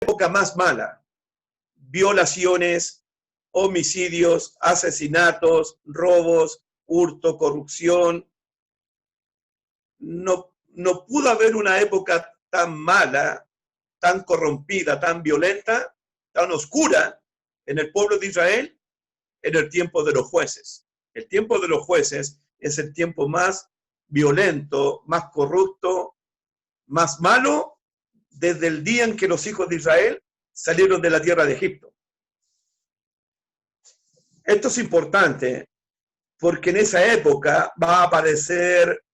época más mala. Violaciones, homicidios, asesinatos, robos, hurto, corrupción. No pudo haber una época tan mala, tan corrompida, tan violenta, tan oscura en el pueblo de Israel en el tiempo de los jueces. El tiempo de los jueces es el tiempo más violento, más corrupto, más malo desde el día en que los hijos de Israel salieron de la tierra de Egipto. Esto es importante porque en esa época va a aparecer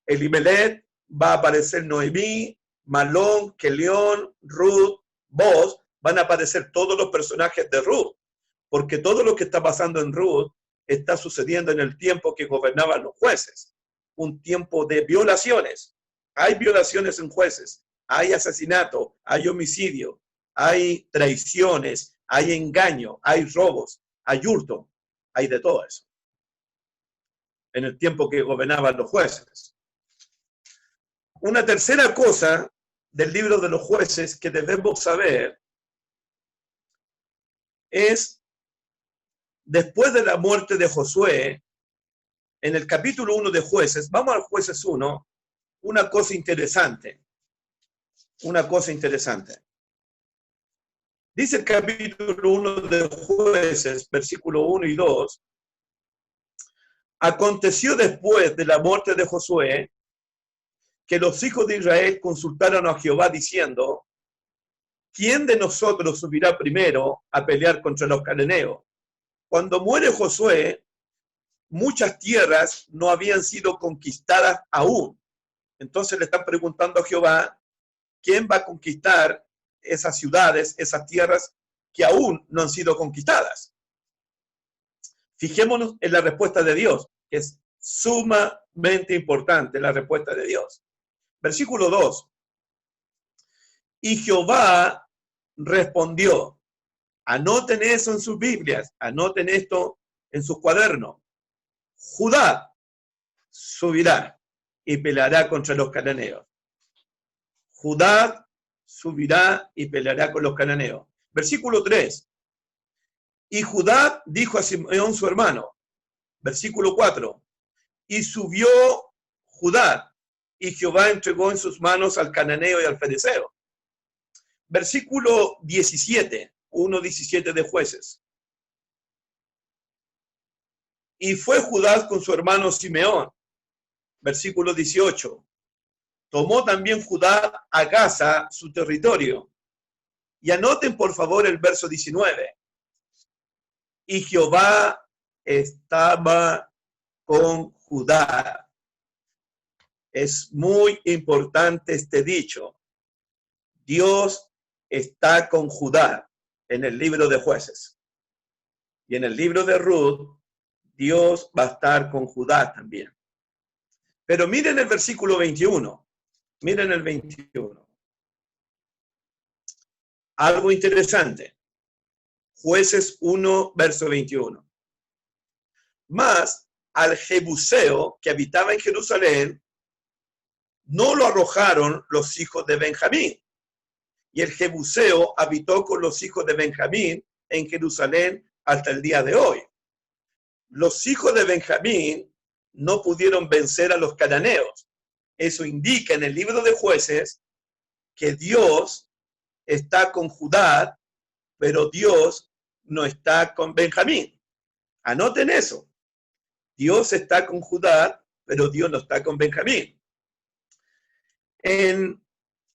Elimelech, va a aparecer Noemí, Malón, Kelión, Ruth, Boaz, van a aparecer todos los personajes de Ruth, porque todo lo que está pasando en Ruth está sucediendo en el tiempo que gobernaban los jueces, un tiempo de violaciones. Hay violaciones en jueces, hay asesinato, hay homicidio, hay traiciones, hay engaño, hay robos, hay hurto, hay de todo eso en el tiempo que gobernaban los jueces. Una tercera cosa del libro de los jueces que debemos saber es, después de la muerte de Josué, en el capítulo 1 de Jueces, vamos al Jueces 1, una cosa interesante. Dice el capítulo 1 de Jueces, versículo 1 y 2, aconteció después de la muerte de Josué que los hijos de Israel consultaron a Jehová diciendo, ¿quién de nosotros subirá primero a pelear contra los cananeos? Cuando muere Josué, muchas tierras no habían sido conquistadas aún. Entonces le están preguntando a Jehová, ¿quién va a conquistar esas ciudades, esas tierras que aún no han sido conquistadas? Fijémonos en la respuesta de Dios, que es sumamente importante la respuesta de Dios. Versículo 2. Y Jehová respondió, anoten eso en sus Biblias, anoten esto en sus cuadernos. Judá subirá y peleará contra los cananeos. Judá subirá y peleará con los cananeos. Versículo 3. Y Judá dijo a Simeón su hermano. Versículo 4. Y subió Judá, y Jehová entregó en sus manos al cananeo y al fereceo. Versículo 17, 1:17 de Jueces. Y fue Judá con su hermano Simeón. Versículo 18. Tomó también Judá a Gaza, su territorio. Y anoten por favor el verso 19. Y Jehová estaba con Judá. Es muy importante este dicho. Dios está con Judá en el libro de Jueces. Y en el libro de Ruth, Dios va a estar con Judá también. Pero miren el versículo 21. Miren el 21. Algo interesante. Jueces 1, verso 21. Mas al Jebuseo que habitaba en Jerusalén, no lo arrojaron los hijos de Benjamín. Y el Jebuseo habitó con los hijos de Benjamín en Jerusalén hasta el día de hoy. Los hijos de Benjamín no pudieron vencer a los cananeos. Eso indica en el libro de Jueces que Dios está con Judá, pero Dios no está con Benjamín. Anoten eso. Dios está con Judá, pero Dios no está con Benjamín. En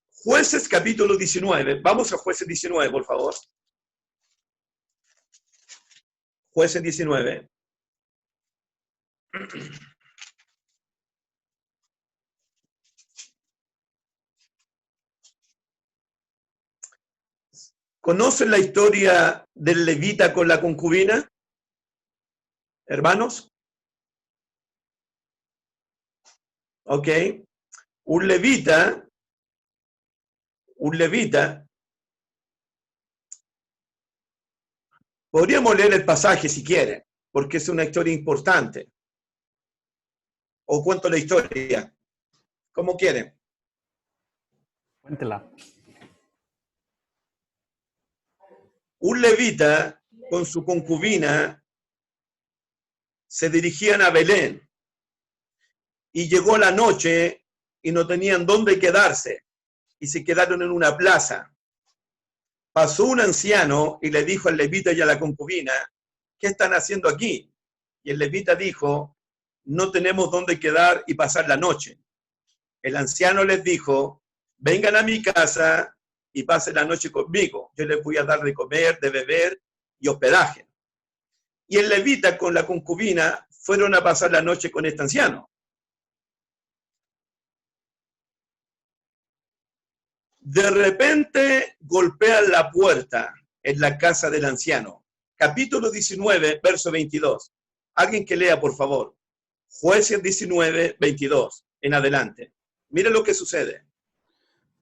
Jueces capítulo 19, vamos a Jueces 19, por favor. Jueces 19. ¿Conocen la historia del levita con la concubina? Hermanos. Ok. Un levita. Podríamos leer el pasaje si quieren, porque es una historia importante. O cuento la historia, como quieren. Cuéntela. un levita con su concubina se dirigían a Belén y llegó la noche y no tenían dónde quedarse y se quedaron en una plaza. Pasó un anciano y le dijo al levita y a la concubina, ¿qué están haciendo aquí? Y el levita dijo, no tenemos dónde quedar y pasar la noche. El anciano les dijo, vengan a mi casa y pasen la noche conmigo. Yo les voy a dar de comer, de beber y hospedaje. Y el levita con la concubina fueron a pasar la noche con este anciano. De repente golpean la puerta en la casa del anciano. Capítulo 19, verso 22. Alguien que lea, por favor. Jueces 19, 22 en adelante. Mira lo que sucede.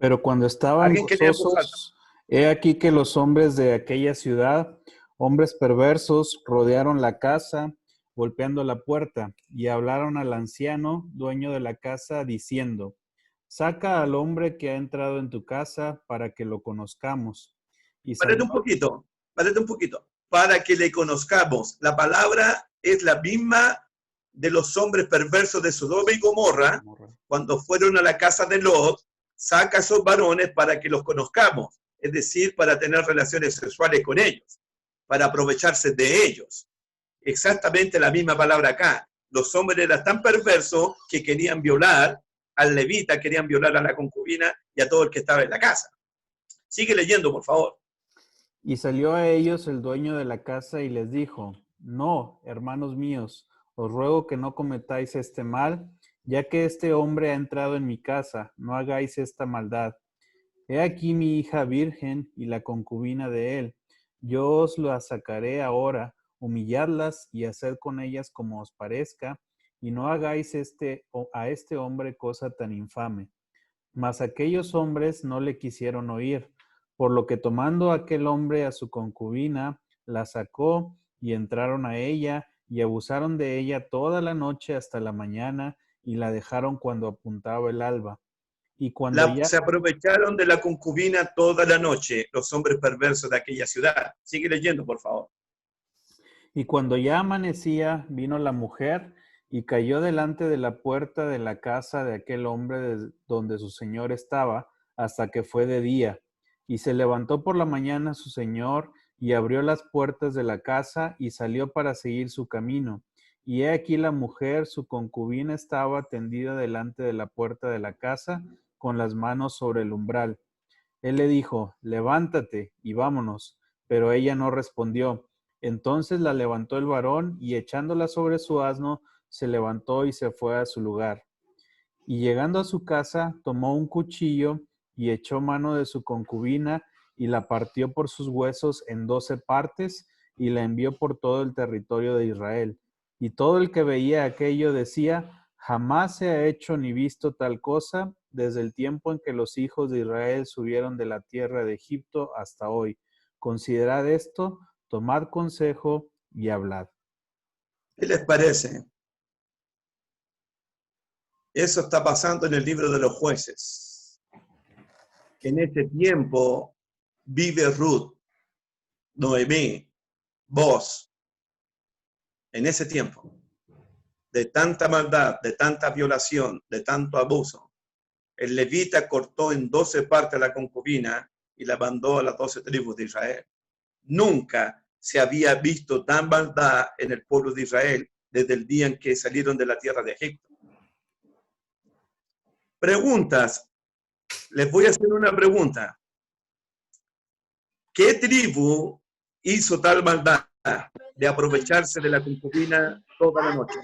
Pero cuando estaban Alguien que lea en voz alta. gozosos, he aquí que los hombres de aquella ciudad, hombres perversos, rodearon la casa, golpeando la puerta, y hablaron al anciano, dueño de la casa, diciendo, saca al hombre que ha entrado en tu casa para que lo conozcamos. Y Párate salió, un poquito, para que le conozcamos. La palabra es la misma de los hombres perversos de Sodoma y Gomorra, cuando fueron a la casa de Lot, saca a esos varones para que los conozcamos, es decir, para tener relaciones sexuales con ellos, para aprovecharse de ellos. Exactamente la misma palabra acá. Los hombres eran tan perversos que querían violar al levita, querían violar a la concubina y a todo el que estaba en la casa. Sigue leyendo, por favor. y salió a ellos el dueño de la casa y les dijo, no, hermanos míos, os ruego que no cometáis este mal, ya que este hombre ha entrado en mi casa, no hagáis esta maldad. He aquí mi hija virgen y la concubina de él. Yo os la sacaré ahora, humilladlas y haced con ellas como os parezca, y no hagáis a este hombre cosa tan infame. Mas aquellos hombres no le quisieron oír, por lo que tomando aquel hombre a su concubina, la sacó y entraron a ella y abusaron de ella toda la noche hasta la mañana y la dejaron cuando apuntaba el alba. Y cuando Se aprovecharon de la concubina toda la noche, los hombres perversos de aquella ciudad. Sigue leyendo, por favor. Y cuando ya amanecía, vino la mujer y cayó delante de la puerta de la casa de aquel hombre donde su señor estaba, hasta que fue de día. Y se levantó por la mañana su señor y abrió las puertas de la casa y salió para seguir su camino. Y he aquí la mujer, su concubina, estaba tendida delante de la puerta de la casa, con las manos sobre el umbral. Él le dijo, levántate y vámonos. Pero ella no respondió. Entonces la levantó el varón y echándola sobre su asno, se levantó y se fue a su lugar. Y llegando a su casa, tomó un cuchillo y echó mano de su concubina y la partió por sus huesos en 12 partes y la envió por todo el territorio de Israel. Y todo el que veía aquello decía, jamás se ha hecho ni visto tal cosa desde el tiempo en que los hijos de Israel subieron de la tierra de Egipto hasta hoy. Considerad esto, tomad consejo y hablad. ¿Qué les parece? Eso está pasando en el libro de los jueces. En este tiempo vive Ruth, Noemí, vos, en ese tiempo, de tanta maldad, de tanta violación, de tanto abuso. El levita cortó en 12 partes a la concubina y la mandó a las 12 tribus de Israel. Nunca se había visto tan maldad en el pueblo de Israel desde el día en que salieron de la tierra de Egipto. Preguntas. Les voy a hacer una pregunta. ¿Qué tribu hizo tal maldad de aprovecharse de la concubina toda la noche?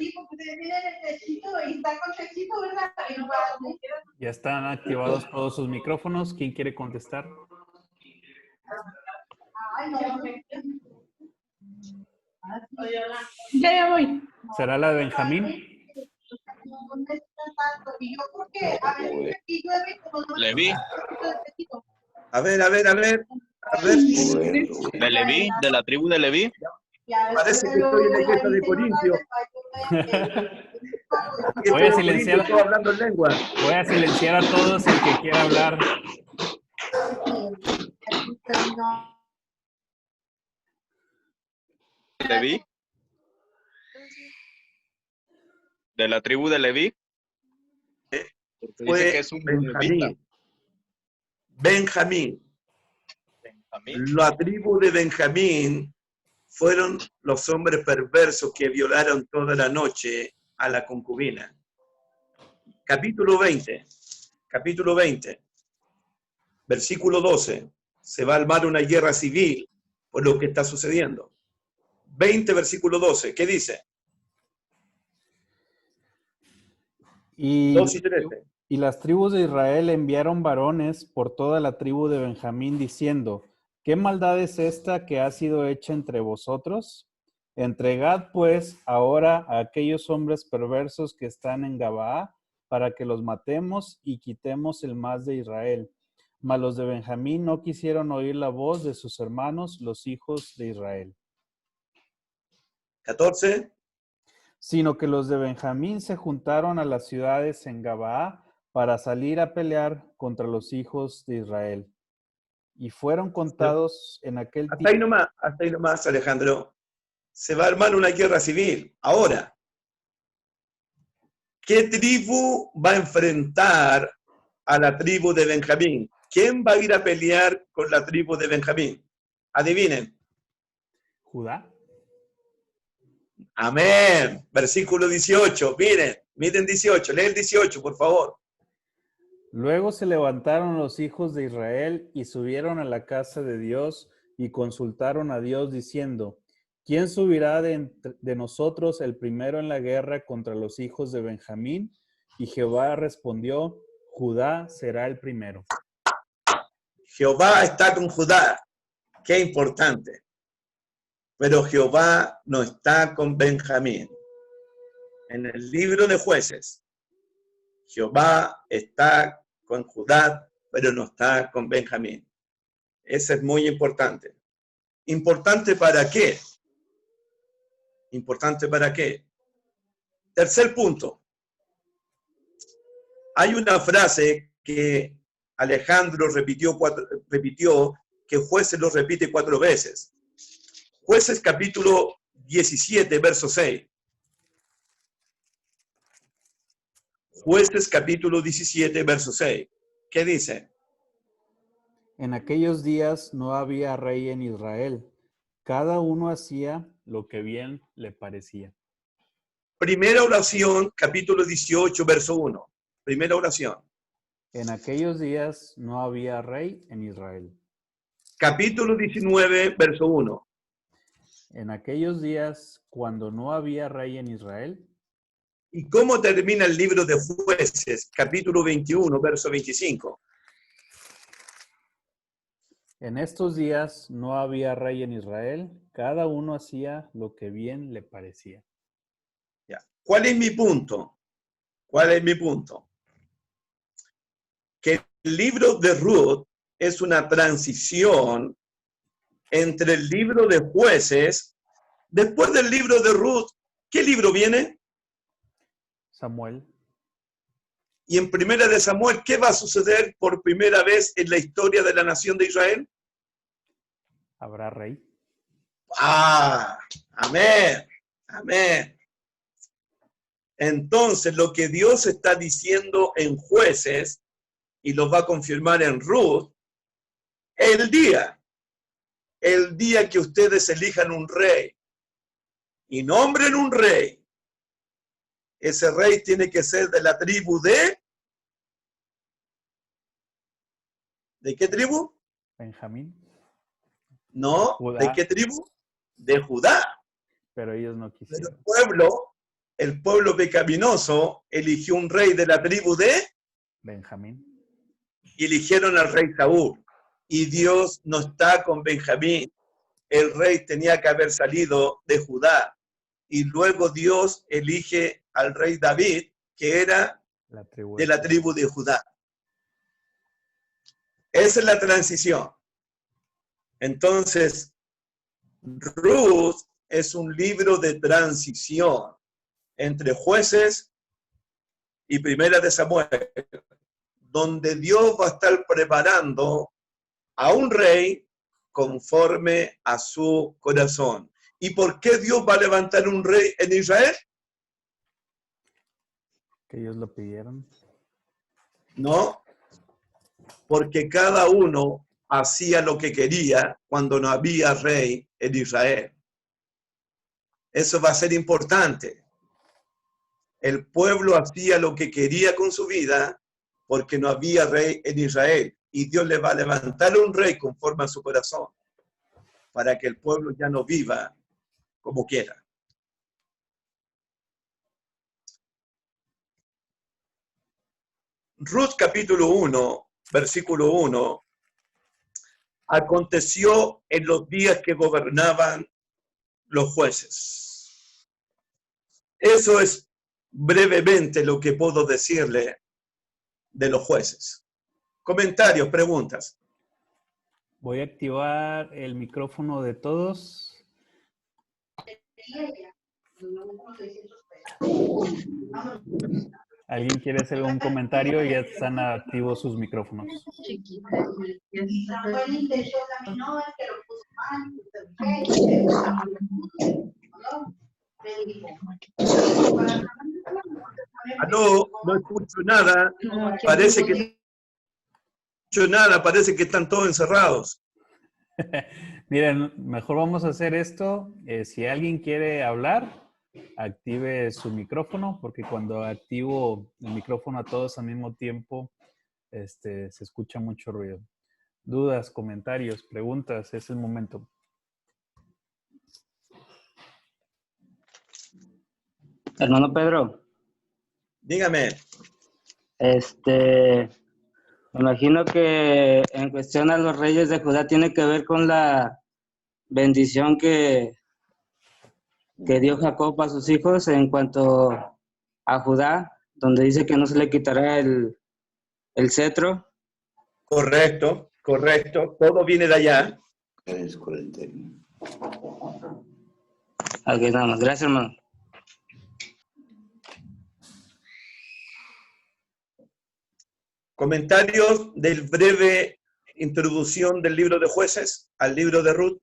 Ya están activados todos sus micrófonos. ¿Quién quiere contestar? Ya voy. ¿Será la de Benjamín? Leví. A ver. De Leví, de la tribu de Leví. Parece que estoy en la iglesia de Corintios. Voy a silenciar. Estoy hablando en lengua. Voy a silenciar a todos el que quiera hablar. Leví. De la tribu de Leví. Porque dice que Fue es un levita. Benjamín. Benjamín. La tribu de Benjamín fueron los hombres perversos que violaron toda la noche a la concubina. Capítulo 20, versículo 12. Se va a armar una guerra civil por lo que está sucediendo. 20, versículo 12. ¿Qué dice? Y, 2 y 13. y las tribus de Israel enviaron varones por toda la tribu de Benjamín diciendo, ¿qué maldad es esta que ha sido hecha entre vosotros? Entregad pues ahora a aquellos hombres perversos que están en Gabaa para que los matemos y quitemos el más de Israel. Mas los de Benjamín no quisieron oír la voz de sus hermanos, los hijos de Israel. 14. Sino que los de Benjamín se juntaron a las ciudades en Gabaa para salir a pelear contra los hijos de Israel. Y fueron contados en aquel Hasta ahí nomás, Alejandro. Se va a armar una guerra civil. Ahora, ¿qué tribu va a enfrentar a la tribu de Benjamín? ¿Quién va a ir a pelear con la tribu de Benjamín? Adivinen. Judá. Amén. Versículo 18. Miren 18. Lee el 18, por favor. Luego se levantaron los hijos de Israel y subieron a la casa de Dios y consultaron a Dios diciendo, ¿quién subirá de nosotros el primero en la guerra contra los hijos de Benjamín? Y Jehová respondió, Judá será el primero. Jehová está con Judá. Qué importante. Pero Jehová no está con Benjamín. En el libro de Jueces, Jehová está con Judá, pero no está con Benjamín. Eso es muy importante. ¿Importante para qué? ¿Importante para qué? Tercer punto. Hay una frase que Alejandro repitió, que Jueces lo repite 4 veces. Jueces capítulo 17, verso 6. Jueces capítulo 17, verso 6. ¿Qué dice? En aquellos días no había rey en Israel. Cada uno hacía lo que bien le parecía. Primera oración, capítulo 18, verso 1. Primera oración. En aquellos días no había rey en Israel. Capítulo 19, verso 1. En aquellos días, cuando no había rey en Israel. ¿Y cómo termina el libro de Jueces? Capítulo 21, verso 25. En estos días no había rey en Israel, cada uno hacía lo que bien le parecía. Ya. ¿Cuál es mi punto? ¿Cuál es mi punto? Que el libro de Ruth es una transición entre el libro de Jueces. Después del libro de Ruth, ¿qué libro viene? Samuel. Y en Primera de Samuel, ¿qué va a suceder por primera vez en la historia de la nación de Israel? ¿Habrá rey? ¡Ah! Amén. Amén. Entonces, lo que Dios está diciendo en Jueces, y lo va a confirmar en Ruth, el día que ustedes elijan un rey y nombren un rey, ese rey tiene que ser de la tribu de... ¿De qué tribu? Benjamín. No, Judá. ¿de qué tribu? De Judá. Pero ellos no quisieron. El pueblo pecaminoso eligió un rey de la tribu de... Benjamín. Y eligieron al rey Saúl. Y Dios no está con Benjamín. El rey tenía que haber salido de Judá. Y luego Dios elige al rey David, que era de la tribu de Judá. Esa es la transición. Entonces, Ruth es un libro de transición entre Jueces y Primera de Samuel, donde Dios va a estar preparando a un rey conforme a su corazón. ¿Y por qué Dios va a levantar un rey en Israel? Que ellos lo pidieron. No, porque cada uno hacía lo que quería cuando no había rey en Israel. Eso va a ser importante. El pueblo hacía lo que quería con su vida porque no había rey en Israel. Y Dios le va a levantar un rey conforme a su corazón para que el pueblo ya no viva como quiera. Ruth capítulo 1, versículo 1. Aconteció en los días que gobernaban los jueces. Eso es brevemente lo que puedo decirle de los jueces. Comentarios, preguntas. Voy a activar el micrófono de todos. ¿Alguien quiere hacer un comentario? Ya están activos sus micrófonos. Aló, no escucho nada. Parece que no escucho nada. Parece que están todos encerrados. Miren, mejor vamos a hacer esto. Si alguien quiere hablar, active su micrófono, porque cuando activo el micrófono a todos al mismo tiempo, se escucha mucho ruido. Dudas, comentarios, preguntas, es el momento. Hermano Pedro. Dígame. Me imagino que en cuestión a los reyes de Judá tiene que ver con la bendición que dio Jacob a sus hijos en cuanto a Judá, donde dice que no se le quitará el cetro. Correcto, correcto. Todo viene de allá. Ok, nada más. Gracias, hermano. Comentarios del breve introducción del libro de jueces al libro de Ruth.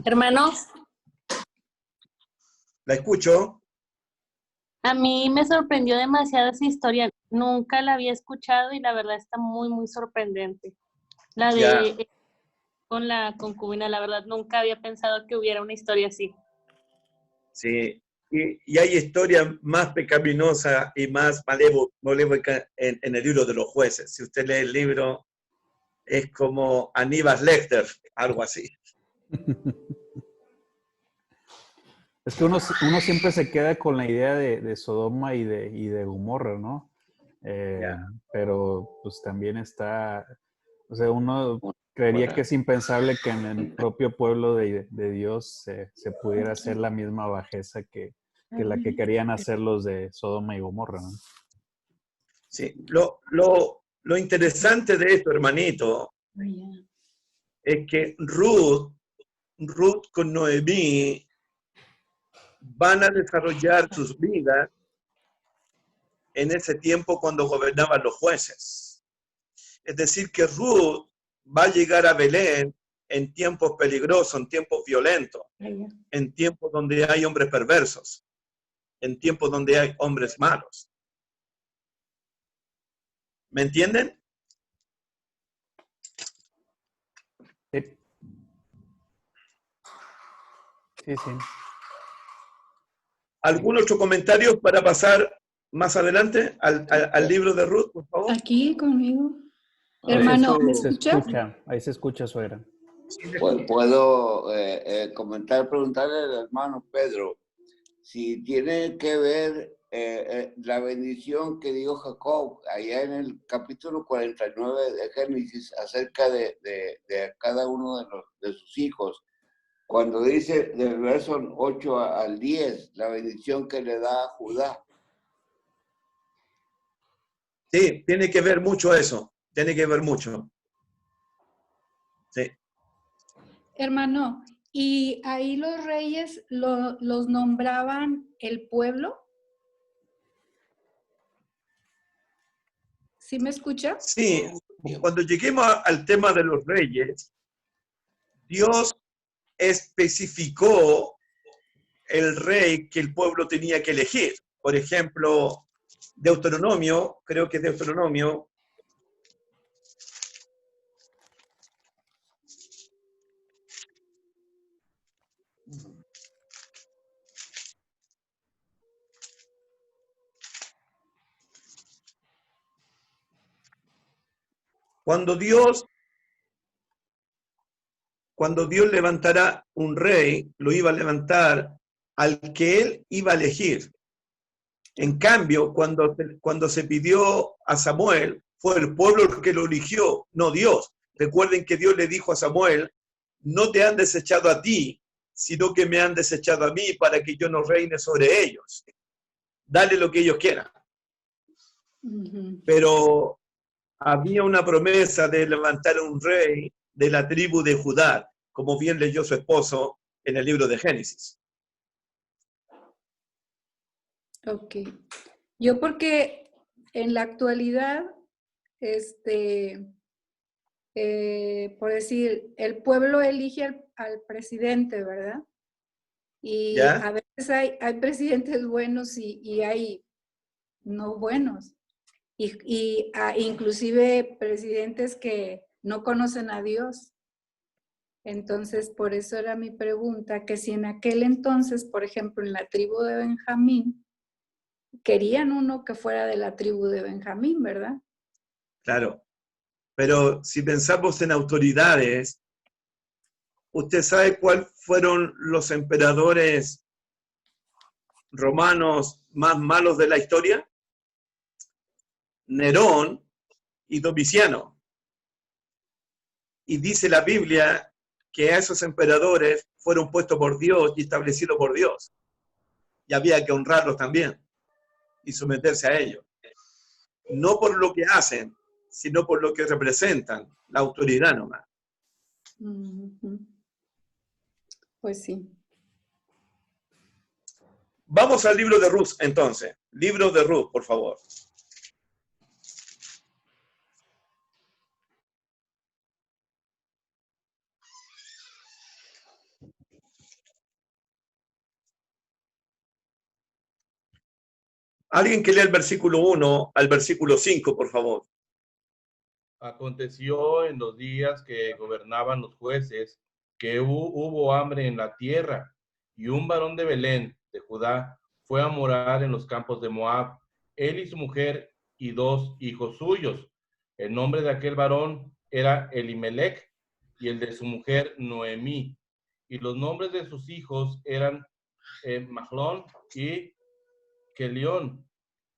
Hermano, La escucho. a mí me sorprendió demasiado esa historia. Nunca la había escuchado y la verdad está muy, muy sorprendente. La de con la concubina, la verdad nunca había pensado que hubiera una historia así. Sí, y hay historias más pecaminosas y más malévocas en el libro de los jueces. Si usted lee el libro, es como Aníbal Lecter, algo así. Es que uno siempre se queda con la idea de Sodoma y de Gomorra, ¿no? Pero pues también está, o sea, uno creería que es impensable que en el propio pueblo de Dios se pudiera hacer la misma bajeza que la que querían hacer los de Sodoma y Gomorra, ¿no? Sí, lo interesante de esto, hermanito, es que Ruth con Noemí van a desarrollar sus vidas en ese tiempo cuando gobernaban los jueces. Es decir, que Ruth va a llegar a Belén en tiempos peligrosos, en tiempos violentos, en tiempos donde hay hombres perversos, en tiempos donde hay hombres malos. ¿Me entienden? Sí, sí. ¿Algún otro comentario para pasar más adelante al libro de Ruth, por favor? Aquí conmigo. Hermano, ¿me escucha? Ahí se escucha, suegra. Puedo comentar, preguntarle al hermano Pedro si tiene que ver la bendición que dio Jacob allá en el capítulo 49 de Génesis acerca de cada uno de sus hijos. Cuando dice del verso 8 al 10, la bendición que le da a Judá. Sí, tiene que ver mucho eso. Tiene que ver mucho. Sí. Hermano, ¿y ahí los reyes los nombraban el pueblo? ¿Sí me escucha? Sí, cuando lleguemos al tema de los reyes, Dios especificó el rey que el pueblo tenía que elegir. Por ejemplo, Deuteronomio, creo que es Deuteronomio, cuando Dios levantará un rey, lo iba a levantar al que él iba a elegir. En cambio, cuando se pidió a Samuel, fue el pueblo el que lo eligió, no Dios. Recuerden que Dios le dijo a Samuel, no te han desechado a ti, sino que me han desechado a mí para que yo no reine sobre ellos. Dale lo que ellos quieran. Pero había una promesa de levantar un rey de la tribu de Judá, como bien leyó su esposo en el libro de Génesis. Ok. Yo porque en la actualidad, por decir, el pueblo elige al presidente, ¿verdad? Y ¿Ya? a veces hay presidentes buenos y hay no buenos. Y inclusive presidentes que no conocen a Dios. Entonces, por eso era mi pregunta, que si en aquel entonces, por ejemplo, en la tribu de Benjamín, querían uno que fuera de la tribu de Benjamín, ¿verdad? Claro. Pero si pensamos en autoridades, ¿usted sabe cuáles fueron los emperadores romanos más malos de la historia? Nerón y Domiciano. Y dice la Biblia que a esos emperadores fueron puestos por Dios y establecidos por Dios. Y había que honrarlos también y someterse a ellos. No por lo que hacen, sino por lo que representan, la autoridad nomás. Pues sí. Vamos al libro de Ruth, entonces. Libro de Ruth, por favor. Alguien que lea el versículo 1 al versículo 5, por favor. Aconteció en los días que gobernaban los jueces que hubo hambre en la tierra, y un varón de Belén, de Judá, fue a morar en los campos de Moab, él y su mujer y 2 hijos suyos. El nombre de aquel varón era Elimelech, y el de su mujer Noemí. Y los nombres de sus hijos eran Mahlón y Kelión,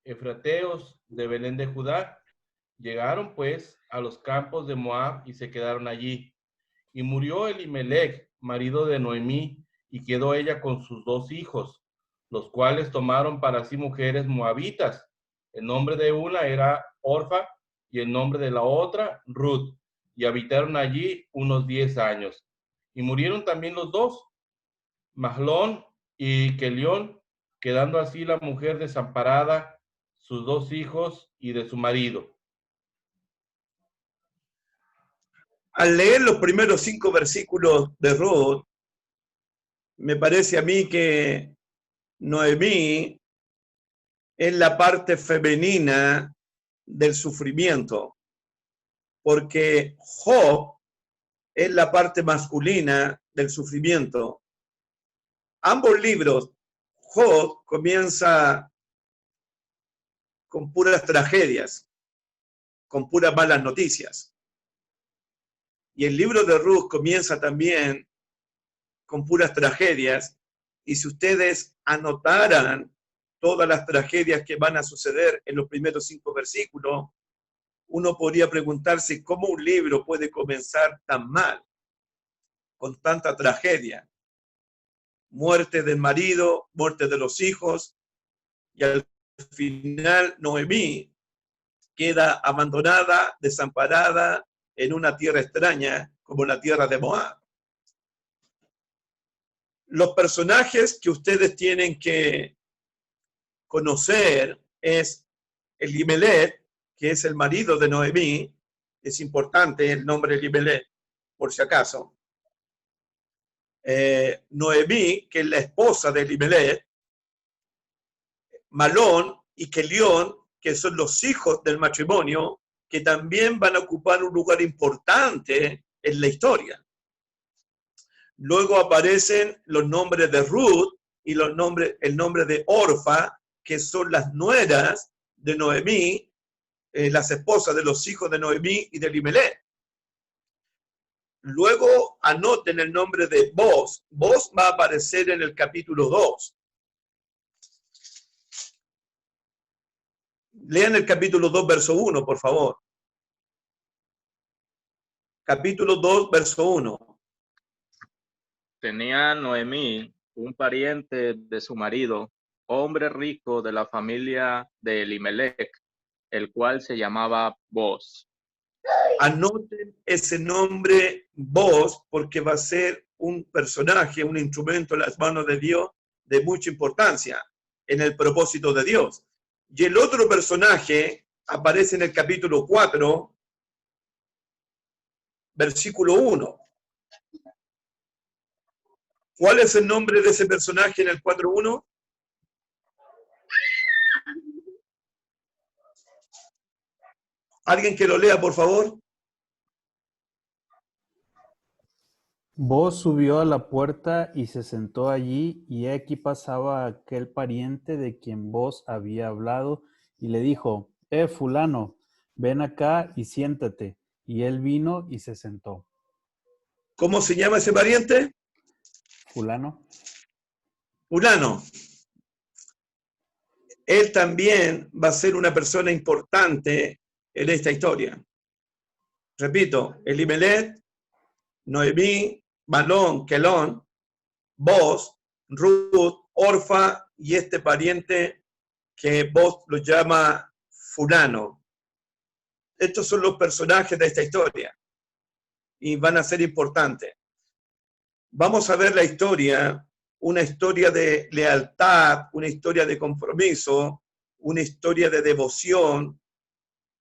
efrateos de Belén de Judá. Llegaron pues a los campos de Moab y se quedaron allí. Y murió Elimelech, marido de Noemí, y quedó ella con sus 2 hijos, los cuales tomaron para sí mujeres moabitas. El nombre de una era Orfa y el nombre de la otra Ruth, y habitaron allí unos 10 años. Y murieron también los 2, Mahlón y Kelión, quedando así la mujer desamparada, sus 2 hijos y de su marido. Al leer los primeros 5 versículos de Ruth, me parece a mí que Noemí es la parte femenina del sufrimiento, porque Job es la parte masculina del sufrimiento. Ambos libros, Job comienza con puras tragedias, con puras malas noticias. Y el libro de Ruth comienza también con puras tragedias. Y si ustedes anotaran todas las tragedias que van a suceder en los primeros 5 versículos, uno podría preguntarse cómo un libro puede comenzar tan mal, con tanta tragedia. Muerte del marido, muerte de los hijos, y al final Noemí queda abandonada, desamparada en una tierra extraña como la tierra de Moab. Los personajes que ustedes tienen que conocer es Elimelech, que es el marido de Noemí. Es importante el nombre Elimelech, por si acaso. Noemí, que es la esposa de Elimelech, Malón y Kelión, que son los hijos del matrimonio, que también van a ocupar un lugar importante en la historia. Luego aparecen los nombres de Ruth y el nombre de Orfa, que son las nueras de Noemí, las esposas de los hijos de Noemí y de Elimelech. Luego anoten el nombre de Boz. Boz va a aparecer en el capítulo 2. Lean el capítulo 2, verso 1, por favor. Capítulo 2, verso 1. Tenía Noemí un pariente de su marido, hombre rico de la familia de Elimelech, el cual se llamaba Boz. Anoten ese nombre Boz, porque va a ser un personaje, un instrumento en las manos de Dios de mucha importancia en el propósito de Dios. Y el otro personaje aparece en el capítulo 4, versículo 1. ¿Cuál es el nombre de ese personaje en el 4.1? ¿Alguien que lo lea, por favor? Boz subió a la puerta y se sentó allí, y aquí pasaba aquel pariente de quien Boz había hablado, y le dijo: fulano, ven acá y siéntate. Y él vino y se sentó. ¿Cómo se llama ese pariente? Fulano. Fulano. Él también va a ser una persona importante en esta historia. Repito, Elimelech, Noemí, Malón, Kelón, Boz, Ruth, Orfa y este pariente que Boz lo llama Fulano. Estos son los personajes de esta historia y van a ser importantes. Vamos a ver la historia, una historia de lealtad, una historia de compromiso, una historia de devoción,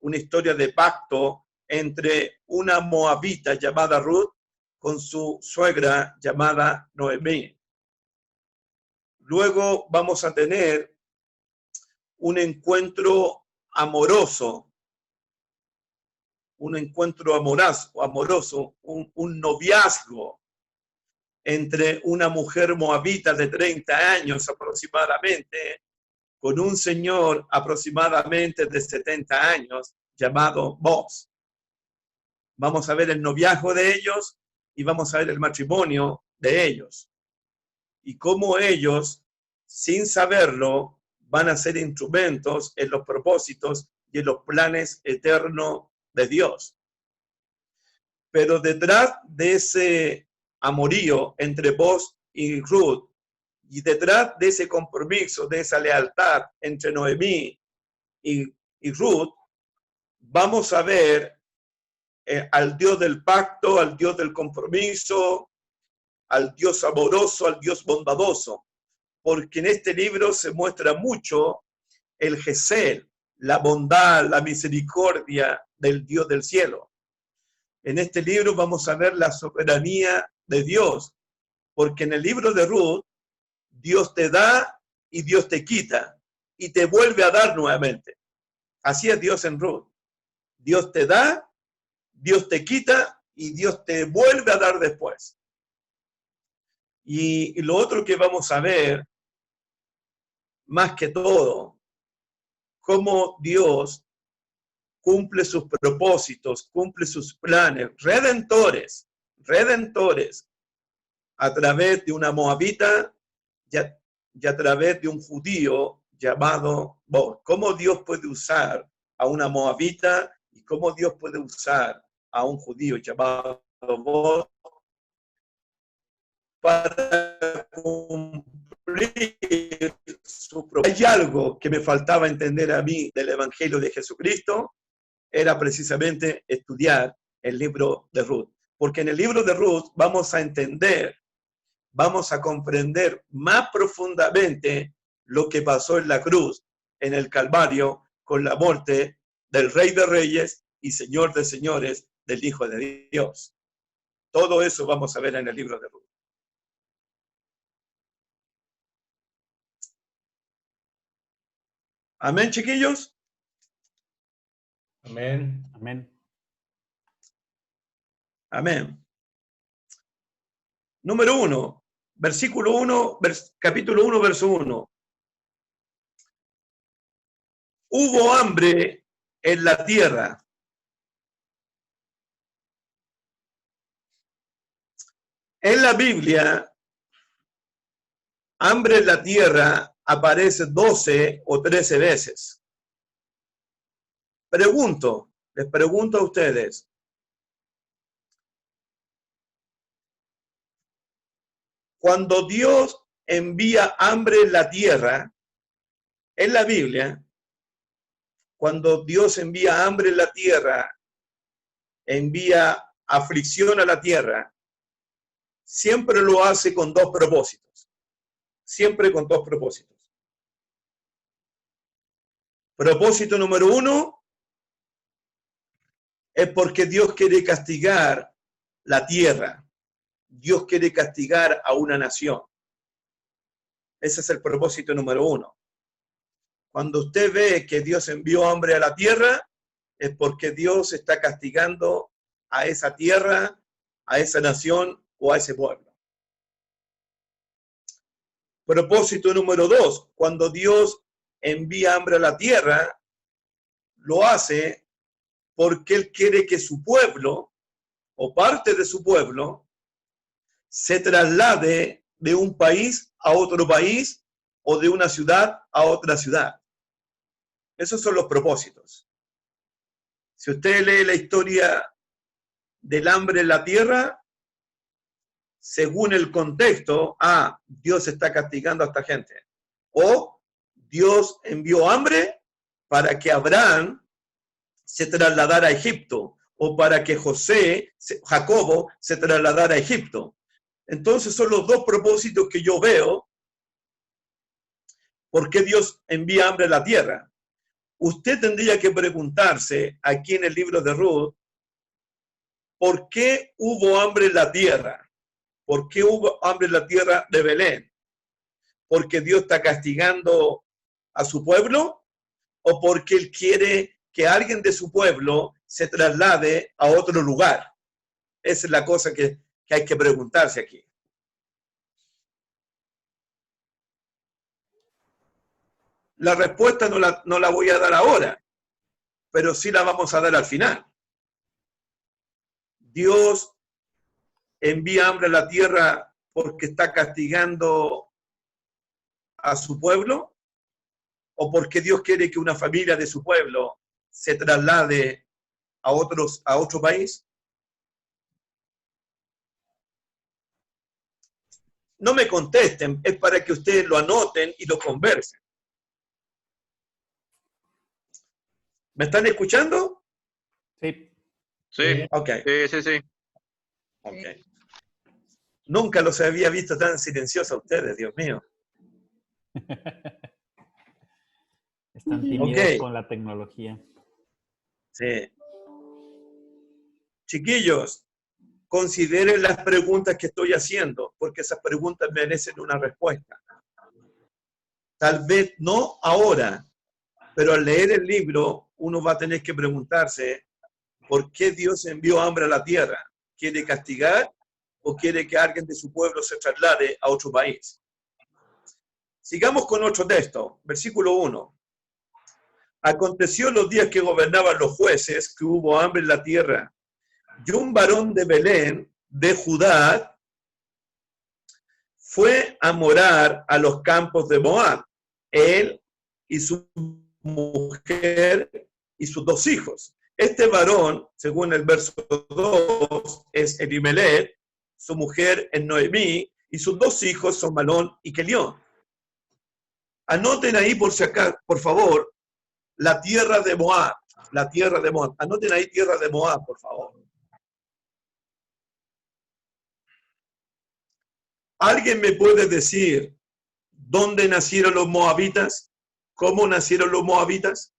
una historia de pacto entre una moabita llamada Ruth con su suegra llamada Noemí. Luego vamos a tener un encuentro amoroso, un noviazgo entre una mujer moabita de 30 años aproximadamente, con un señor aproximadamente de 70 años llamado Boz. Vamos a ver el noviazgo de ellos y vamos a ver el matrimonio de ellos. Y cómo ellos, sin saberlo, van a ser instrumentos en los propósitos y en los planes eternos de Dios. Pero detrás de ese amorío entre Boz y Ruth, y detrás de ese compromiso, de esa lealtad entre Noemí y Ruth, vamos a ver al Dios del pacto, al Dios del compromiso, al Dios amoroso, al Dios bondadoso. Porque en este libro se muestra mucho el gesel, la bondad, la misericordia del Dios del cielo. En este libro vamos a ver la soberanía de Dios, porque en el libro de Ruth, Dios te da y Dios te quita y te vuelve a dar nuevamente. Así es Dios en Ruth. Dios te da, Dios te quita y Dios te vuelve a dar después. Y lo otro que vamos a ver, más que todo, cómo Dios cumple sus propósitos, cumple sus planes redentores, a través de una moabita y a través de un judío llamado Boz. ¿Cómo Dios puede usar a una moabita y cómo Dios puede usar a un judío llamado Boz para cumplir su propósito? Hay algo que me faltaba entender a mí del Evangelio de Jesucristo, era precisamente estudiar el libro de Ruth. Porque en el libro de Ruth vamos a entender, vamos a comprender más profundamente lo que pasó en la cruz, en el Calvario, con la muerte del Rey de Reyes y Señor de Señores, del Hijo de Dios. Todo eso vamos a ver en el libro de Ruth. Amén, chiquillos. Amén. Amén. Amén. Número 1, versículo 1, capítulo 1, verso 1. Hubo hambre en la tierra. En la Biblia, hambre en la tierra aparece 12 o 13 veces. Les pregunto a ustedes, cuando Dios envía hambre en la tierra, en la Biblia, cuando Dios envía hambre en la tierra, envía aflicción a la tierra, siempre lo hace con dos propósitos. Siempre con dos propósitos. Propósito número 1 es porque Dios quiere castigar la tierra. Dios quiere castigar a una nación. Ese es el propósito número 1. Cuando usted ve que Dios envió hambre a la tierra, es porque Dios está castigando a esa tierra, a esa nación o a ese pueblo. Propósito número 2, cuando Dios envía hambre a la tierra, lo hace porque Él quiere que su pueblo, o parte de su pueblo, se traslade de un país a otro país o de una ciudad a otra ciudad. Esos son los propósitos. Si usted lee la historia del hambre en la tierra, según el contexto, Dios está castigando a esta gente. O Dios envió hambre para que Abraham se trasladara a Egipto, o para que Jacobo se trasladara a Egipto. Entonces son los dos propósitos que yo veo. ¿Por qué Dios envía hambre a la tierra? Usted tendría que preguntarse aquí en el libro de Ruth, ¿por qué hubo hambre en la tierra? ¿Por qué hubo hambre en la tierra de Belén? ¿Porque Dios está castigando a su pueblo? ¿O porque Él quiere que alguien de su pueblo se traslade a otro lugar? Esa es la cosa que hay que preguntarse aquí. La respuesta no la voy a dar ahora, pero sí la vamos a dar al final. Dios envía hambre a la tierra porque está castigando a su pueblo, o porque Dios quiere que una familia de su pueblo se traslade a otro país. No me contesten, es para que ustedes lo anoten y lo conversen. ¿Me están escuchando? Sí. Sí, Ok. sí. Ok. Nunca los había visto tan silenciosos a ustedes, Dios mío. Están tímidos Ok. con la tecnología. Sí. Chiquillos, consideren las preguntas que estoy haciendo, porque esas preguntas merecen una respuesta. Tal vez no ahora, pero al leer el libro, uno va a tener que preguntarse, ¿por qué Dios envió hambre a la tierra? ¿Quiere castigar o quiere que alguien de su pueblo se traslade a otro país? Sigamos con otro texto, versículo 1. Aconteció en los días que gobernaban los jueces que hubo hambre en la tierra, y un varón de Belén, de Judá, fue a morar a los campos de Moab, él y su mujer y sus 2 hijos. Este varón, según el verso 2, es Elimelech, su mujer es Noemí, y sus 2 hijos son Malón y Kelión. Anoten ahí por si acaso, por favor, la tierra de Moab, la tierra de Moab. Anoten ahí tierra de Moab, por favor. ¿Alguien me puede decir dónde nacieron los moabitas? ¿Cómo nacieron los moabitas?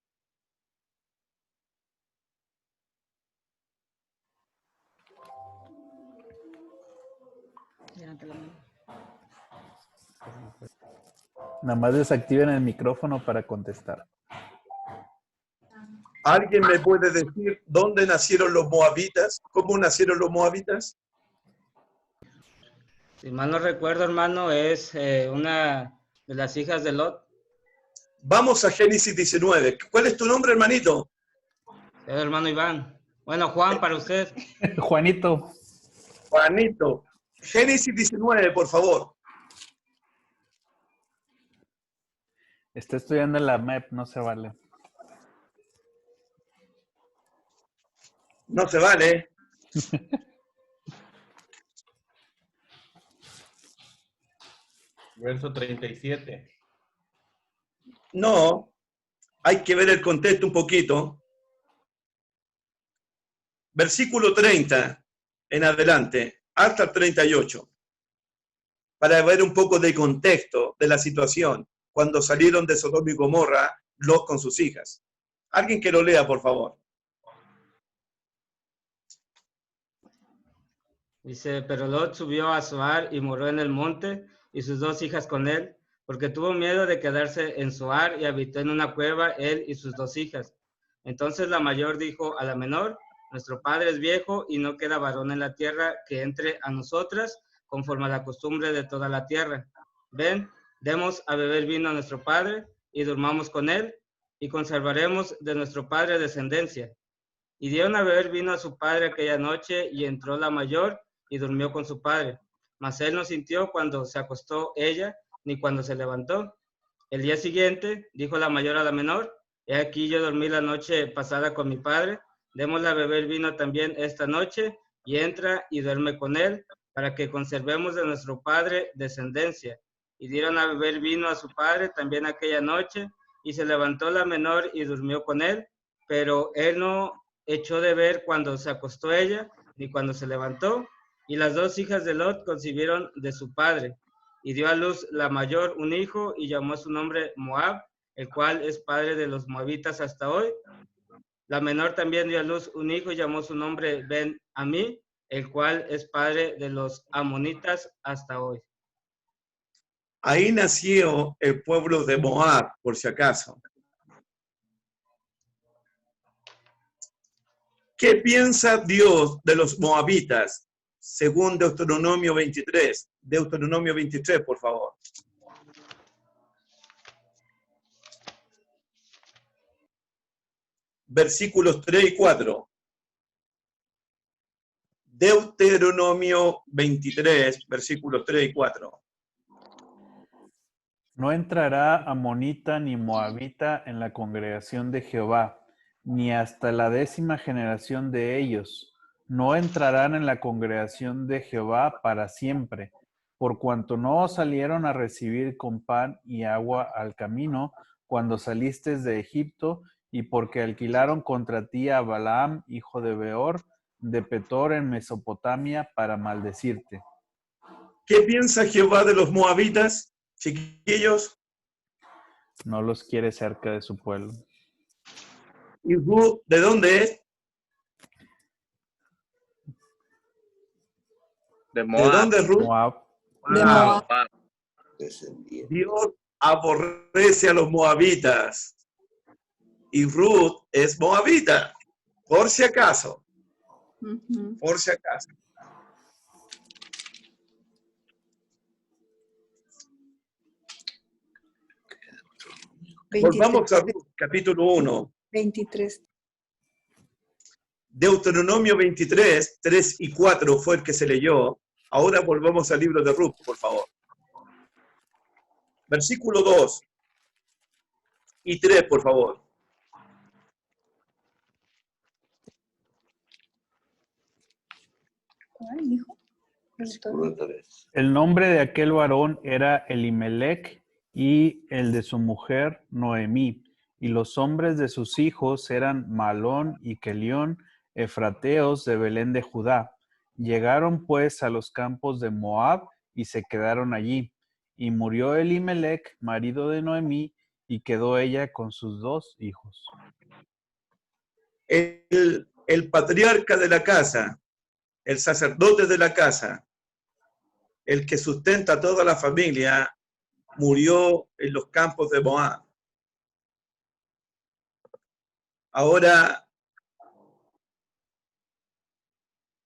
Nada más desactiven el micrófono para contestar. ¿Alguien me puede decir dónde nacieron los moabitas? ¿Cómo nacieron los moabitas? Si mal no recuerdo, hermano, es una de las hijas de Lot. Vamos a Génesis 19. ¿Cuál es tu nombre, hermanito? Hermano Iván. Bueno, Juan, para usted. Juanito. Juanito. Génesis 19, por favor. Está estudiando la MEP, no se vale. No se vale. Verso 37. No, hay que ver el contexto un poquito. Versículo 30 en adelante, hasta el 38, para ver un poco de contexto de la situación cuando salieron de Sodoma y Gomorra Lot con sus hijas. Alguien que lo lea, por favor. Dice, pero Lot subió a Zoar y moró en el monte, y sus 2 hijas con él, porque tuvo miedo de quedarse en Zoar, y habitó en una cueva él y sus 2 hijas. Entonces la mayor dijo a la menor, nuestro padre es viejo y no queda varón en la tierra que entre a nosotras, conforme a la costumbre de toda la tierra. Ven, demos a beber vino a nuestro padre, y durmamos con él, y conservaremos de nuestro padre descendencia. Y dieron a beber vino a su padre aquella noche, y entró la mayor, y durmió con su padre. Mas él no sintió cuando se acostó ella, ni cuando se levantó. El día siguiente, dijo la mayor a la menor, he aquí yo dormí la noche pasada con mi padre, démosle a beber vino también esta noche, y entra y duerme con él, para que conservemos de nuestro padre descendencia. Y dieron a beber vino a su padre también aquella noche, y se levantó la menor y durmió con él, pero él no echó de ver cuando se acostó ella, ni cuando se levantó. Y las 2 hijas de Lot concibieron de su padre, y dio a luz la mayor un hijo, y llamó su nombre Moab, el cual es padre de los moabitas hasta hoy. La menor también dio a luz un hijo, y llamó su nombre Ben-Amí, el cual es padre de los amonitas hasta hoy. Ahí nació el pueblo de Moab, por si acaso. ¿Qué piensa Dios de los moabitas? Según Deuteronomio 23. Deuteronomio 23, por favor. Versículos 3 y 4. Deuteronomio 23, versículos 3 y 4. No entrará amonita ni moabita en la congregación de Jehová, ni hasta la 10ª generación de ellos. No entrarán en la congregación de Jehová para siempre, por cuanto no salieron a recibir con pan y agua al camino cuando saliste de Egipto, y porque alquilaron contra ti a Balaam, hijo de Beor, de Petor en Mesopotamia, para maldecirte. ¿Qué piensa Jehová de los moabitas, chiquillos? No los quiere cerca de su pueblo. ¿Y Ruth, de dónde es? De ¿De Moab. dónde es Ruth? Moab. De Wow. Moab. Dios aborrece a los moabitas. Y Ruth es moabita, por si acaso. Ujú. Por si acaso. Volvamos a Ruth, capítulo 1. 23. Deuteronomio 23, 3 y 4 fue el que se leyó. Ahora volvamos al libro de Ruth, por favor. Versículo 2 y 3, por favor. ¿Cuál, hijo? El nombre de aquel varón era Elimelec y el de su mujer Noemí. Y los hombres de sus hijos eran Malón y Kelión, efrateos de Belén de Judá. Llegaron pues a los campos de Moab y se quedaron allí. Y murió Elimelec, marido de Noemí, y quedó ella con sus 2 hijos. El patriarca de la casa, el sacerdote de la casa, el que sustenta a toda la familia, murió en los campos de Moab. Ahora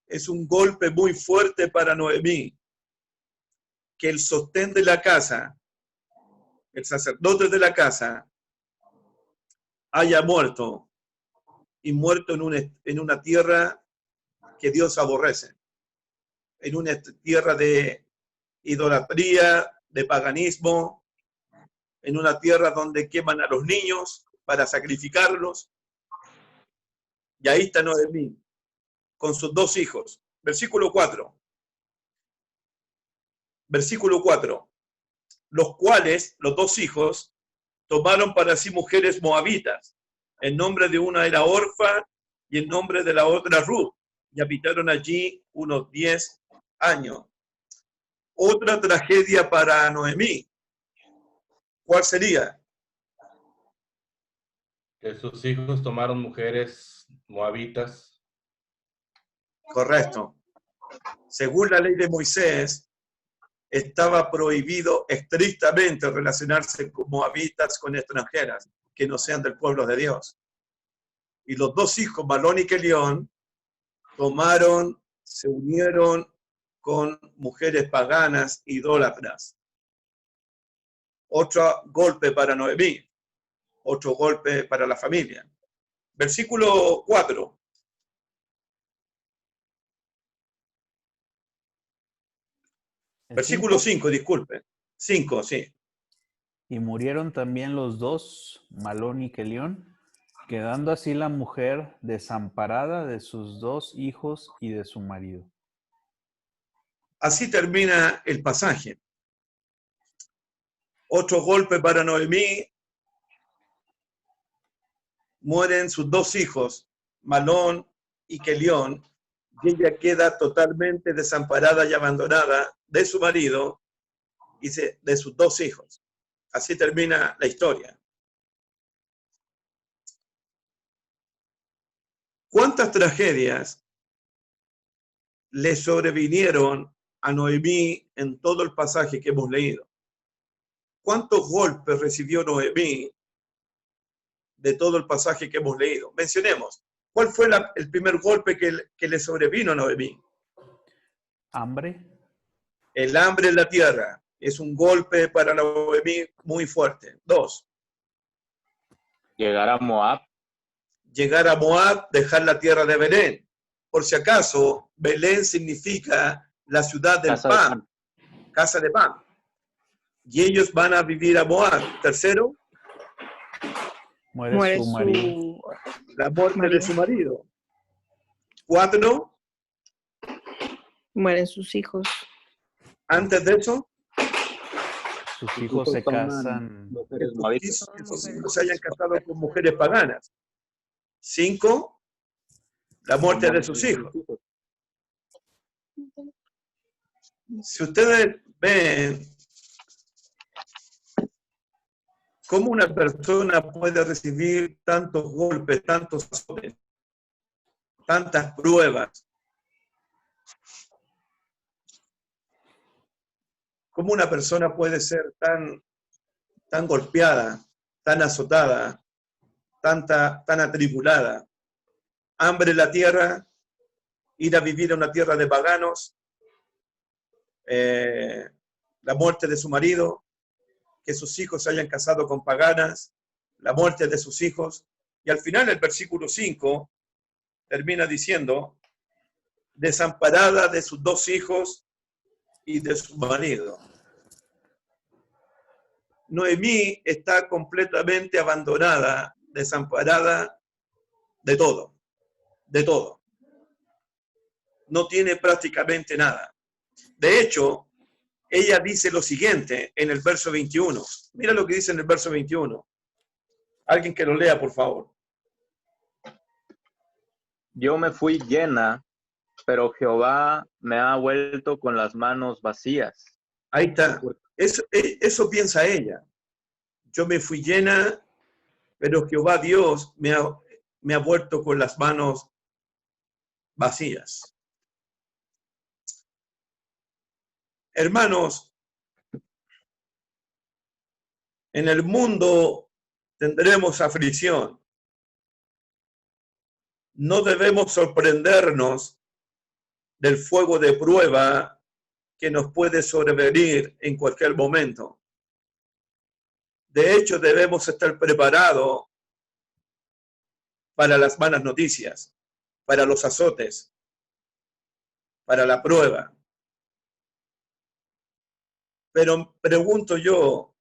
es un golpe muy fuerte para Noemí, que el sostén de la casa, el sacerdote de la casa, haya muerto, y muerto en una tierra que Dios aborrece, en una tierra de idolatría, de paganismo, en una tierra donde queman a los niños para sacrificarlos. Y ahí está Noemí, con sus 2 hijos. Versículo 4. Versículo 4. Los cuales, los 2 hijos, tomaron para sí mujeres moabitas. El nombre de una era Orfa y el nombre de la otra Ruth. Y habitaron allí unos 10 años. Otra tragedia para Noemí. ¿Cuál sería? Que sus hijos tomaron mujeres moabitas. Correcto. Según la ley de Moisés, estaba prohibido estrictamente relacionarse con moabitas, con extranjeras, que no sean del pueblo de Dios. Y los 2 hijos, Malón y Kelión, se unieron con mujeres paganas, idólatras. Otro golpe para Noemí, otro golpe para la familia. Versículo 4. Versículo 5, disculpe. 5, sí. Y murieron también los 2, Malón y Kelión, quedando así la mujer desamparada de sus 2 hijos y de su marido. Así termina el pasaje. Otro golpe para Noemí. Mueren sus 2 hijos, Malón y Kelión, y ella queda totalmente desamparada y abandonada de su marido y de sus 2 hijos. Así termina la historia. ¿Cuántas tragedias le sobrevinieron a Noemí en todo el pasaje que hemos leído? ¿Cuántos golpes recibió Noemí de todo el pasaje que hemos leído? Mencionemos, ¿cuál fue el primer golpe que le sobrevino a Noemí? ¿Hambre? El hambre en la tierra es un golpe para Noemí muy fuerte. 2. Llegar a Moab. Llegar a Moab, dejar la tierra de Belén. Por si acaso, Belén significa la ciudad del pan, casa de pan. Y ellos van a vivir a Moab. 3. Muere su marido. La muerte de su marido. 4. Mueren sus hijos. Antes de eso, Sus hijos se casan. sus hijos se hayan casado con mujeres paganas. 5. La muerte de sus hijos. Si ustedes ven cómo una persona puede recibir tantos golpes, tantos azotes, tantas pruebas, cómo una persona puede ser tan golpeada, tan azotada, tan atribulada. Hambre en la tierra, ir a vivir a una tierra de paganos, la muerte de su marido, que sus hijos se hayan casado con paganas, la muerte de sus hijos. Y al final el versículo 5 termina diciendo, desamparada de sus 2 hijos y de su marido. Noemí está completamente abandonada, desamparada de todo, de todo. No tiene prácticamente nada. De hecho, ella dice lo siguiente en el verso 21. Mira lo que dice en el verso 21. Alguien que lo lea, por favor. Yo me fui llena, pero Jehová me ha vuelto con las manos vacías. Ahí está. Eso piensa ella. Yo me fui llena, pero Jehová Dios me ha vuelto con las manos vacías. Hermanos, en el mundo tendremos aflicción. no debemos sorprendernos del fuego de prueba que nos puede sobrevenir en cualquier momento. De hecho, debemos estar preparados para las malas noticias, para los azotes, para la prueba. Pero pregunto yo,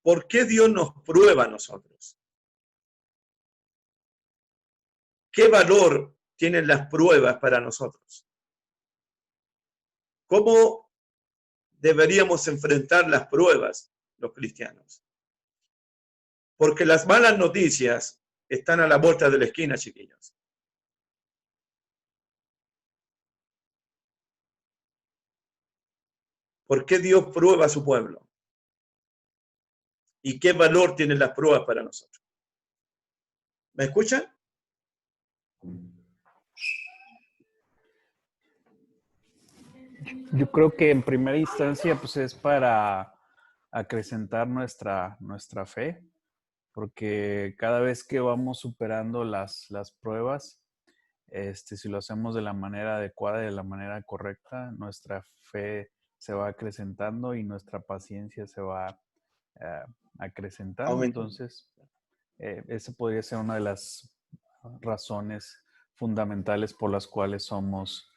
¿por qué Dios nos prueba a nosotros? ¿Qué valor tienen las pruebas para nosotros? ¿Cómo deberíamos enfrentar las pruebas los cristianos? Porque las malas noticias están a la vuelta de la esquina, chiquillos. ¿Por qué Dios prueba a su pueblo? ¿Y qué valor tienen las pruebas para nosotros? ¿Me escuchan? Yo creo que en primera instancia pues es para acrecentar nuestra fe, porque cada vez que vamos superando las pruebas, si lo hacemos de la manera adecuada y de la manera correcta, nuestra fe se va acrecentando y nuestra paciencia se va acrecentando. Aumenta. Entonces, esa podría ser una de las razones fundamentales por las cuales somos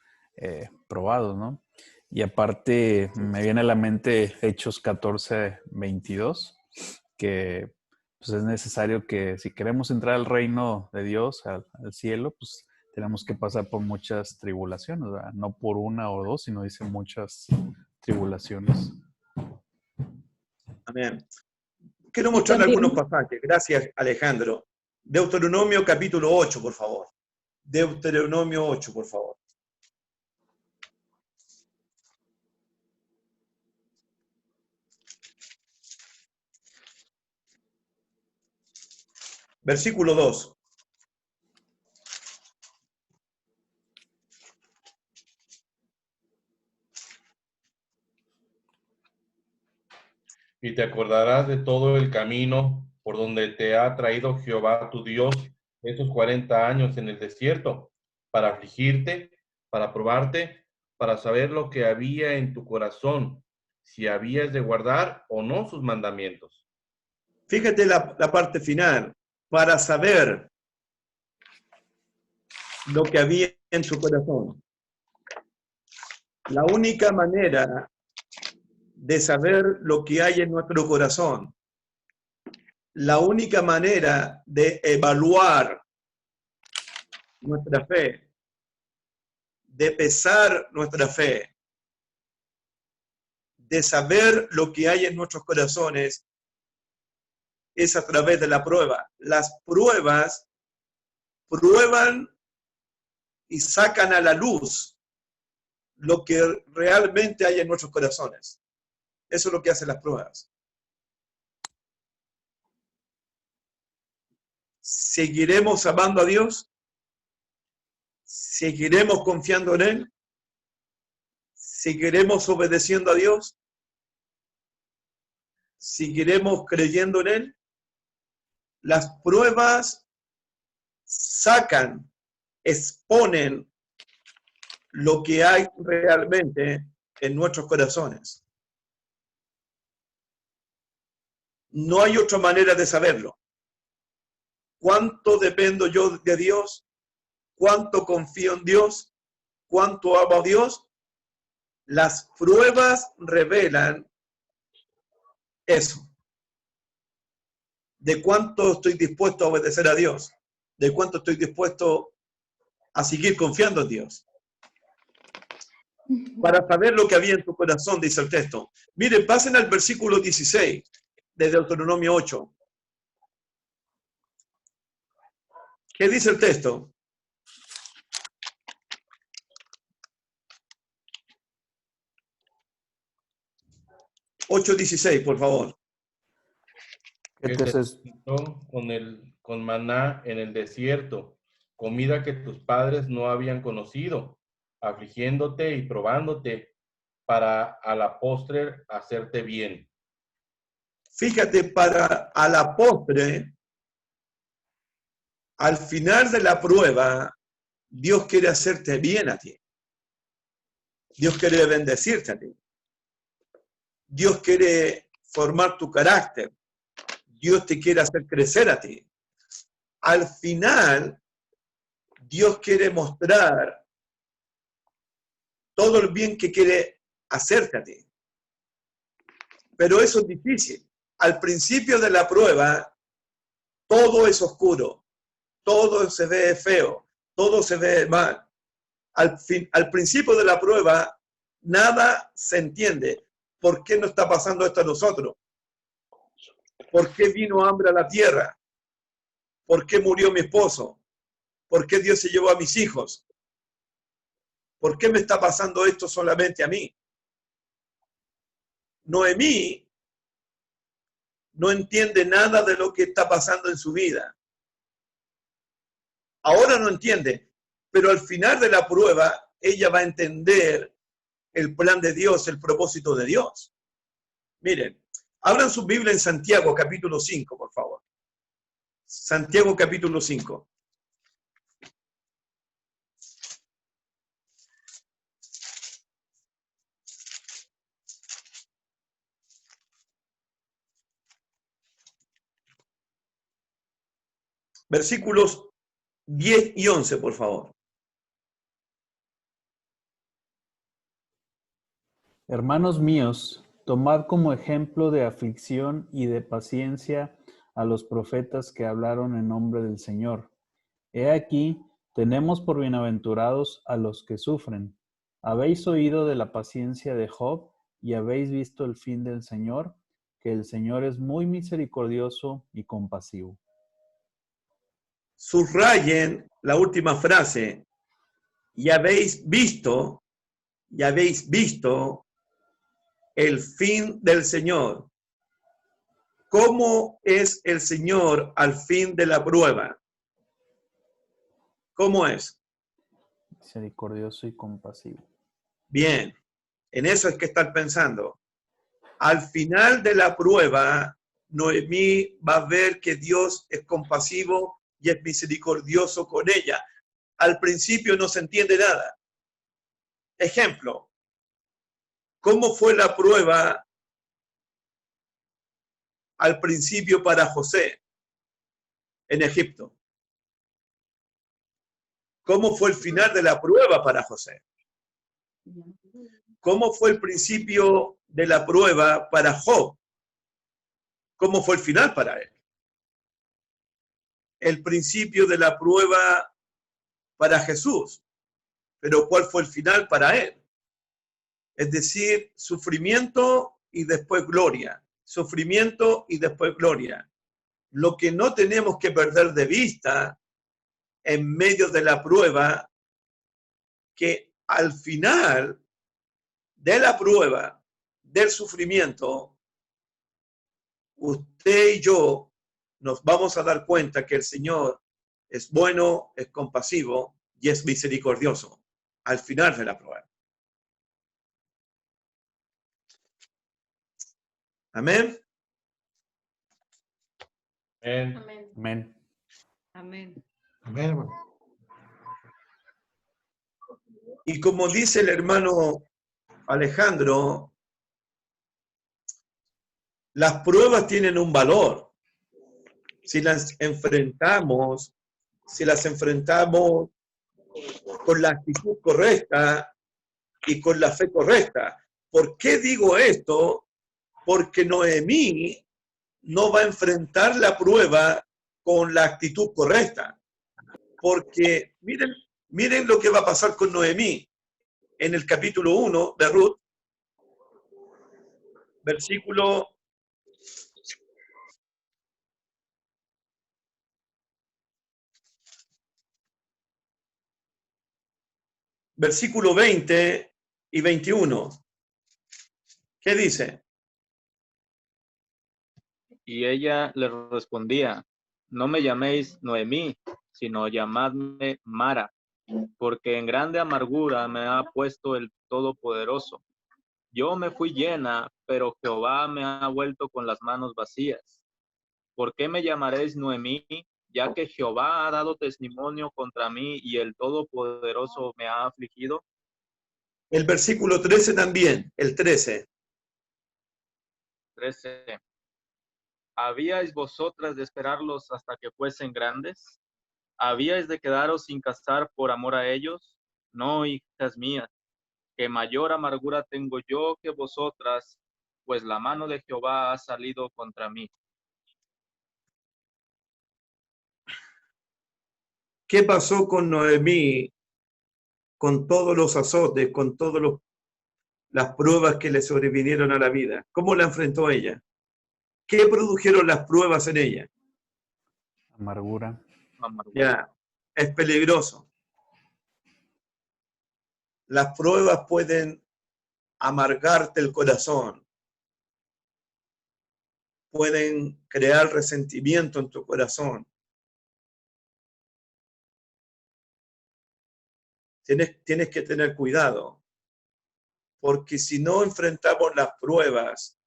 probados, ¿no? Y aparte me viene a la mente Hechos 14, 22, que pues, es necesario que si queremos entrar al reino de Dios, al cielo, pues tenemos que pasar por muchas tribulaciones, ¿verdad? No por una o dos, sino dice muchas tribulaciones. Amén. Quiero mostrarle También- algunos pasajes. Gracias, Alejandro. Deuteronomio capítulo 8, por favor. Deuteronomio 8, por favor. Versículo 2. Y te acordarás de todo el camino por donde te ha traído Jehová tu Dios estos 40 años en el desierto, para afligirte, para probarte, para saber lo que había en tu corazón, si habías de guardar o no sus mandamientos. Fíjate la parte final. Para saber lo que había en su corazón. La única manera de saber lo que hay en nuestro corazón, la única manera de evaluar nuestra fe, de pesar nuestra fe, de saber lo que hay en nuestros corazones, es a través de la prueba. Las pruebas prueban y sacan a la luz lo que realmente hay en nuestros corazones. Eso es lo que hacen las pruebas. ¿Seguiremos amando a Dios? ¿Seguiremos confiando en Él? ¿Seguiremos obedeciendo a Dios? ¿Seguiremos creyendo en Él? Las pruebas sacan, exponen lo que hay realmente en nuestros corazones. No hay otra manera de saberlo. ¿Cuánto dependo yo de Dios? ¿Cuánto confío en Dios? ¿Cuánto amo a Dios? Las pruebas revelan eso. De cuánto estoy dispuesto a obedecer a Dios. De cuánto estoy dispuesto a seguir confiando en Dios. Para saber lo que había en tu corazón, dice el texto. Miren, pasen al versículo 16 de Deuteronomio 8. ¿Qué dice el texto? (8:16), por favor. Entonces, Con maná en el desierto, comida que tus padres no habían conocido, afligiéndote y probándote para a la postre hacerte bien. Fíjate, a la postre, al final de la prueba, Dios quiere hacerte bien a ti. Dios quiere bendecirte a ti. Dios quiere formar tu carácter. Dios te quiere hacer crecer a ti. Al final, Dios quiere mostrar todo el bien que quiere hacerte a ti. Pero eso es difícil. Al principio de la prueba, todo es oscuro, todo se ve feo, todo se ve mal. Al principio de la prueba, nada se entiende. ¿Por qué no está pasando esto a nosotros? ¿Por qué vino hambre a la tierra? ¿Por qué murió mi esposo? ¿Por qué Dios se llevó a mis hijos? ¿Por qué me está pasando esto solamente a mí? Noemí no entiende nada de lo que está pasando en su vida. Ahora no entiende, pero al final de la prueba, ella va a entender el plan de Dios, el propósito de Dios. Miren, abran su Biblia en Santiago, capítulo 5, por favor. Santiago, capítulo 5. Versículos 10 y 11, por favor. Hermanos míos, tomad como ejemplo de aflicción y de paciencia a los profetas que hablaron en nombre del Señor. He aquí, tenemos por bienaventurados a los que sufren. Habéis oído de la paciencia de Job y habéis visto el fin del Señor, que el Señor es muy misericordioso y compasivo. Subrayen la última frase. Y habéis visto el fin del Señor. ¿Cómo es el Señor al fin de la prueba? ¿Cómo es? Misericordioso y compasivo. Bien, en eso es que están pensando. Al final de la prueba, Noemí va a ver que Dios es compasivo y es misericordioso con ella. Al principio no se entiende nada. Ejemplo, ¿cómo fue la prueba al principio para José en Egipto? ¿Cómo fue el final de la prueba para José? ¿Cómo fue el principio de la prueba para Job? ¿Cómo fue el final para él? El principio de la prueba para Jesús, pero ¿cuál fue el final para él? Es decir, sufrimiento y después gloria. Sufrimiento y después gloria. Lo que no tenemos que perder de vista en medio de la prueba, que al final de la prueba, del sufrimiento, usted y yo nos vamos a dar cuenta que el Señor es bueno, es compasivo y es misericordioso al final de la prueba. Amén. Amén. Amén. Amén. Amén. Y como dice el hermano Alejandro, las pruebas tienen un valor. Si las enfrentamos con la actitud correcta y con la fe correcta. ¿Por qué digo esto? Porque Noemí no va a enfrentar la prueba con la actitud correcta. Porque miren lo que va a pasar con Noemí en el capítulo 1 de Ruth, versículo 20 y 21. ¿Qué dice? Y ella le respondía, no me llaméis Noemí, sino llamadme Mara, porque en grande amargura me ha puesto el Todopoderoso. Yo me fui llena, pero Jehová me ha vuelto con las manos vacías. ¿Por qué me llamaréis Noemí? Ya que Jehová ha dado testimonio contra mí y el Todopoderoso me ha afligido. El versículo 13 también, el 13. 13. ¿Habíais vosotras de esperarlos hasta que fuesen grandes? ¿Habíais de quedaros sin casar por amor a ellos? No, hijas mías, que mayor amargura tengo yo que vosotras, pues la mano de Jehová ha salido contra mí. ¿Qué pasó con Noemí, con todos los azotes, con todas las pruebas que le sobrevinieron a la vida? ¿Cómo la enfrentó ella? ¿Qué produjeron las pruebas en ella? Amargura. Ya, es peligroso. Las pruebas pueden amargarte el corazón, pueden crear resentimiento en tu corazón. Tienes que tener cuidado, porque si no enfrentamos las pruebas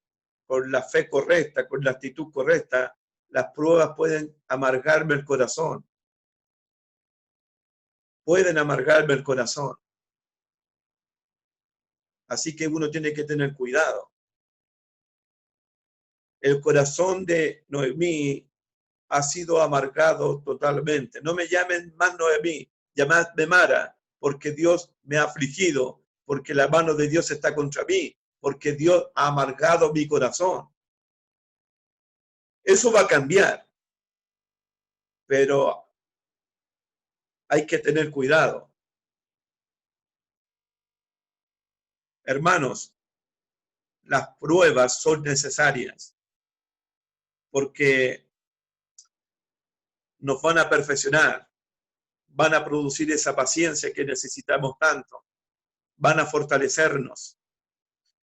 con la fe correcta, con la actitud correcta, las pruebas pueden amargarme el corazón. Pueden amargarme el corazón. Así que uno tiene que tener cuidado. El corazón de Noemí ha sido amargado totalmente. No me llamen más Noemí, llamadme Mara, porque Dios me ha afligido, porque la mano de Dios está contra mí, porque Dios ha amargado mi corazón. Eso va a cambiar, pero hay que tener cuidado. Hermanos, las pruebas son necesarias porque nos van a perfeccionar, van a producir esa paciencia que necesitamos tanto, van a fortalecernos,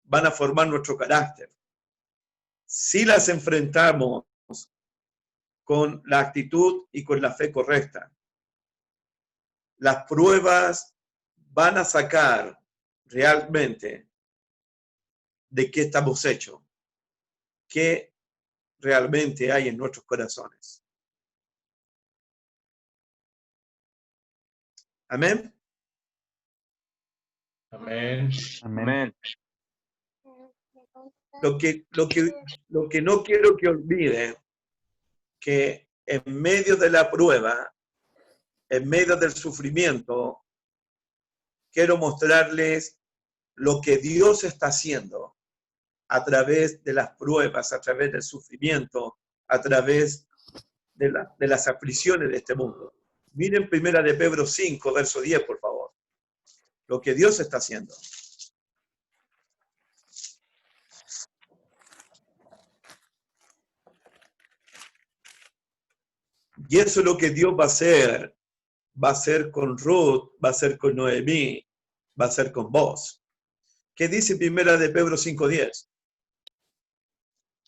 van a formar nuestro carácter. Si las enfrentamos con la actitud y con la fe correcta, las pruebas van a sacar realmente de qué estamos hechos, qué realmente hay en nuestros corazones. Amén. Amén. Amén. Lo que no quiero que olviden, que en medio de la prueba, en medio del sufrimiento, quiero mostrarles lo que Dios está haciendo a través de las pruebas, a través del sufrimiento, a través de las aflicciones de este mundo. Miren 1 de Pedro 5, verso 10, por favor. Lo que Dios está haciendo. Y eso es lo que Dios va a hacer. Va a hacer con Ruth, va a hacer con Noemí, va a hacer con vos. ¿Qué dice 1 de Pedro 5:10?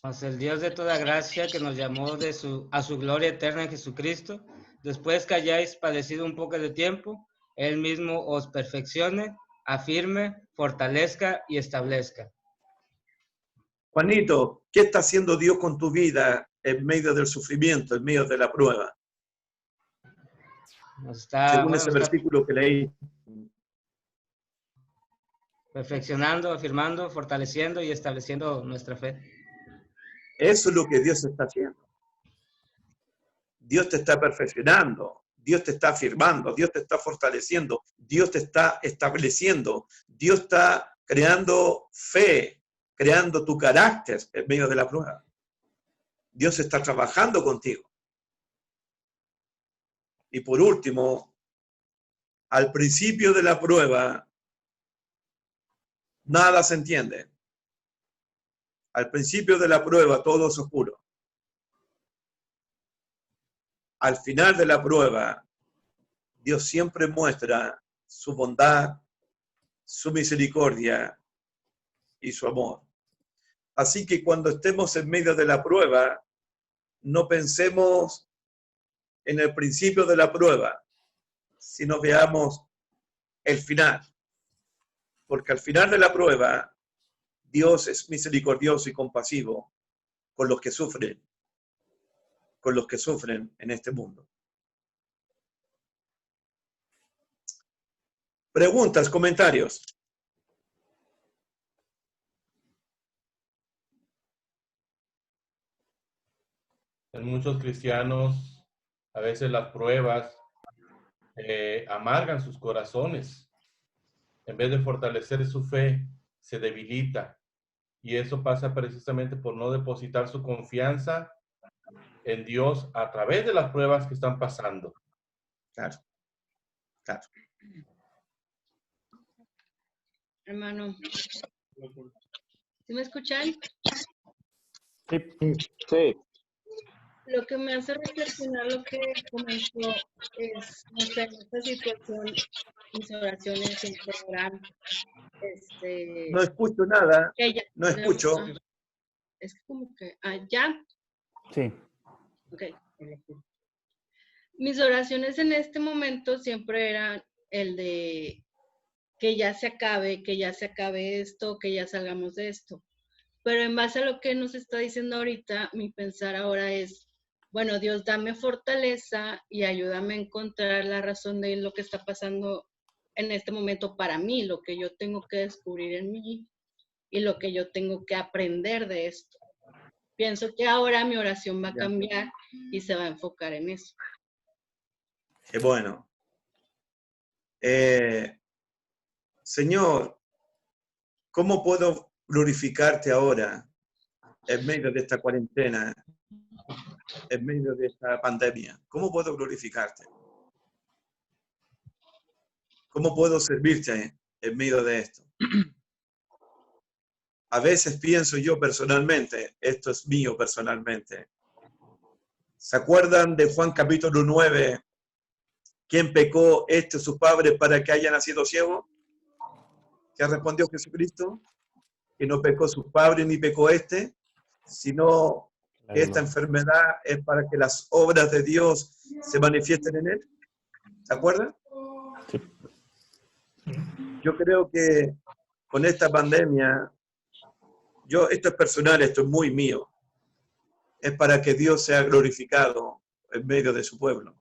Mas el Dios de toda gracia que nos llamó a su gloria eterna en Jesucristo, después que hayáis padecido un poco de tiempo, Él mismo os perfeccione, afirme, fortalezca y establezca. Juanito, ¿qué está haciendo Dios con tu vida en medio del sufrimiento, en medio de la prueba? Según ese versículo que leí. Perfeccionando, afirmando, fortaleciendo y estableciendo nuestra fe. Eso es lo que Dios está haciendo. Dios te está perfeccionando, Dios te está afirmando, Dios te está fortaleciendo, Dios te está estableciendo, Dios está creando fe, creando tu carácter en medio de la prueba. Dios está trabajando contigo. Y por último, al principio de la prueba, nada se entiende. Al principio de la prueba todo es oscuro. Al final de la prueba, Dios siempre muestra su bondad, su misericordia y su amor. Así que cuando estemos en medio de la prueba, no pensemos en el principio de la prueba, sino veamos el final. Porque al final de la prueba, Dios es misericordioso y compasivo con los que sufren en este mundo. Preguntas, comentarios. En muchos cristianos, a veces las pruebas amargan sus corazones. En vez de fortalecer su fe, se debilita. Y eso pasa precisamente por no depositar su confianza en Dios a través de las pruebas que están pasando. Claro, claro. Hermano, ¿sí me escuchan? Sí. Lo que me hace reflexionar lo que comentó es, no sé, en esta situación, mis oraciones siempre oran, No escucho nada. que ya, No escucho. es como que, ya, Sí. ok. Mis oraciones en este momento siempre eran el de que ya se acabe esto, que ya salgamos de esto. Pero en base a lo que nos está diciendo ahorita, mi pensar ahora es, bueno, Dios, dame fortaleza y ayúdame a encontrar la razón de lo que está pasando en este momento para mí, lo que yo tengo que descubrir en mí y lo que yo tengo que aprender de esto. Pienso que ahora mi oración va a cambiar y se va a enfocar en eso. Qué bueno. Señor, ¿cómo puedo glorificarte ahora en medio de esta cuarentena, en medio de esta pandemia? ¿Cómo puedo glorificarte? ¿Cómo puedo servirte en medio de esto? A veces pienso yo personalmente, esto es mío personalmente. ¿Se acuerdan de Juan capítulo 9? ¿Quién pecó, este o su padre, para que haya nacido ciego? ¿Qué respondió Jesucristo? Que no pecó su padre ni pecó este, sino que esta enfermedad es para que las obras de Dios se manifiesten en él. ¿Se acuerdan? Sí. Yo creo que con esta pandemia, esto es personal, esto es muy mío, es para que Dios sea glorificado en medio de su pueblo.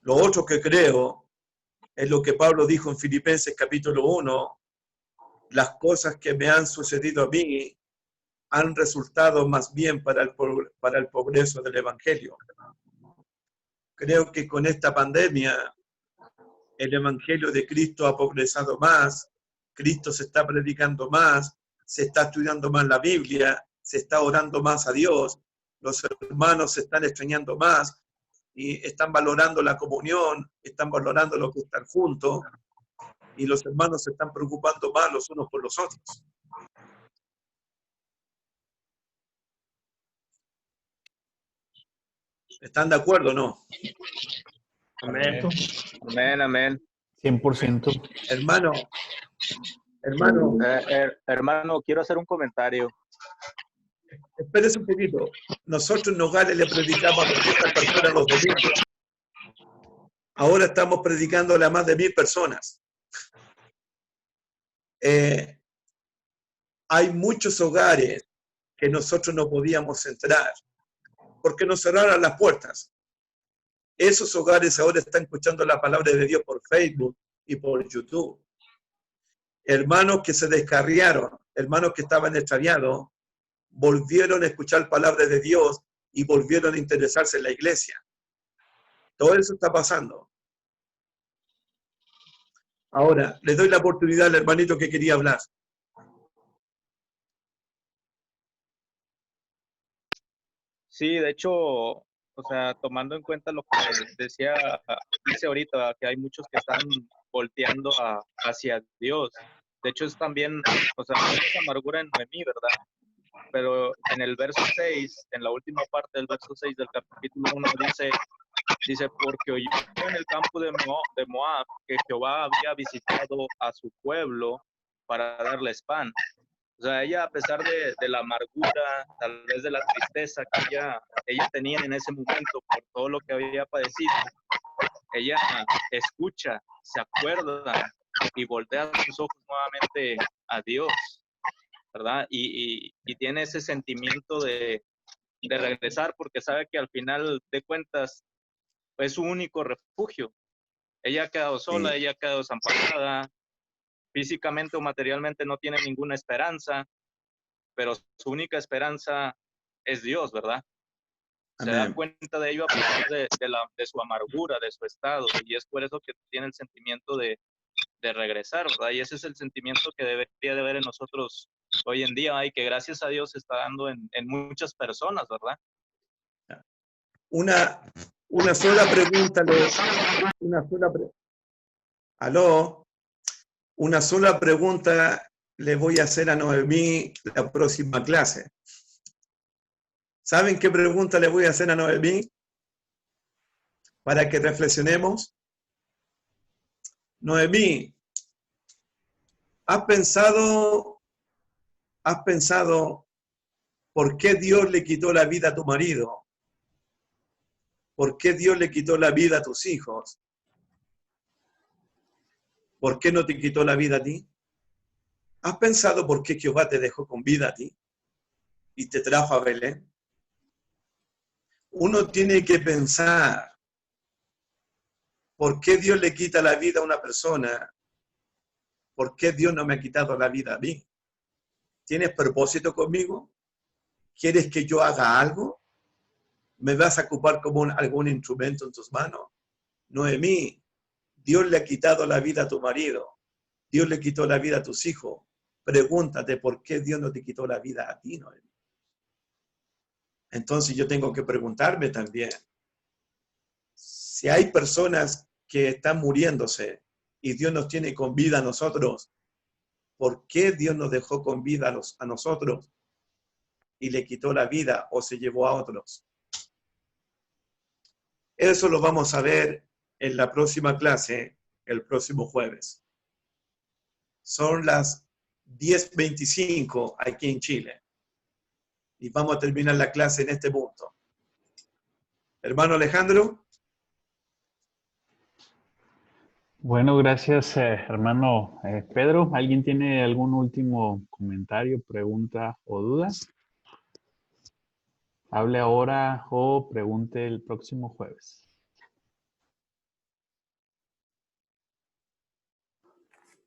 Lo otro que creo es lo que Pablo dijo en Filipenses capítulo 1, las cosas que me han sucedido a mí han resultado más bien para el progreso del Evangelio. Creo que con esta pandemia el Evangelio de Cristo ha progresado más, Cristo se está predicando más, se está estudiando más la Biblia, se está orando más a Dios, los hermanos se están extrañando más y están valorando la comunión, están valorando lo que están juntos y los hermanos se están preocupando más los unos por los otros. ¿Están de acuerdo o no? Amén. Amén, amén. 100%. Hermano, Hermano, quiero hacer un comentario. espérese un poquito. Nosotros en Nogales le predicamos a 200 personas los domingos. Ahora estamos predicándole a más de 1000 personas. Hay muchos hogares que nosotros no podíamos entrar porque nos cerraron las puertas. Esos hogares ahora están escuchando la palabra de Dios por Facebook y por YouTube. Hermanos que se descarriaron, hermanos que estaban extraviados, volvieron a escuchar palabra de Dios y volvieron a interesarse en la iglesia. Todo eso está pasando. Ahora, le doy la oportunidad al hermanito que quería hablar. Sí, de hecho, o sea, tomando en cuenta lo que dice ahorita, que hay muchos que están volteando hacia Dios. De hecho, es también, o sea, mucha amargura en mí, ¿verdad? Pero en el verso 6, en la última parte del verso 6 del capítulo 1, dice, porque oyó en el campo de Moab que Jehová había visitado a su pueblo para darles pan. O sea, ella, a pesar de la amargura, tal vez de la tristeza que ella tenía en ese momento por todo lo que había padecido, ella escucha, se acuerda y voltea sus ojos nuevamente a Dios. ¿verdad? Y tiene ese sentimiento de regresar porque sabe que al final de cuentas es su único refugio. Ella ha quedado sola, Sí. ella ha quedado desamparada, físicamente o materialmente no tiene ninguna esperanza, pero su única esperanza es Dios, ¿verdad? Se da Amén. cuenta de ello a pesar de su amargura, de su estado, y es por eso que tiene el sentimiento de regresar, ¿verdad? Y ese es el sentimiento que debería de haber en nosotros hoy en día, y que gracias a Dios se está dando en muchas personas, ¿verdad? Una sola pregunta, aló, una sola pregunta le voy a hacer a Noemí la próxima clase. ¿Saben qué pregunta le voy a hacer a Noemí? Para que reflexionemos. Noemí, ¿has pensado por qué Dios le quitó la vida a tu marido? ¿Por qué Dios le quitó la vida a tus hijos? ¿Por qué no te quitó la vida a ti? ¿Has pensado por qué Jehová te dejó con vida a ti y te trajo a Belén? Uno tiene que pensar por qué Dios le quita la vida a una persona. ¿Por qué Dios no me ha quitado la vida a mí? ¿Tienes propósito conmigo? ¿Quieres que yo haga algo? ¿Me vas a ocupar como algún instrumento en tus manos? Noemí, Dios le ha quitado la vida a tu marido. Dios le quitó la vida a tus hijos. Pregúntate por qué Dios no te quitó la vida a ti, Noemí. Entonces yo tengo que preguntarme también, si hay personas que están muriéndose y Dios nos tiene con vida a nosotros, ¿por qué Dios nos dejó con vida a nosotros y le quitó la vida o se llevó a otros? Eso lo vamos a ver en la próxima clase, el próximo jueves. Son las 10:25 aquí en Chile. Y vamos a terminar la clase en este punto. Hermano Alejandro. Bueno, gracias, hermano Pedro. ¿Alguien tiene algún último comentario, pregunta o duda? Hable ahora o pregunte el próximo jueves.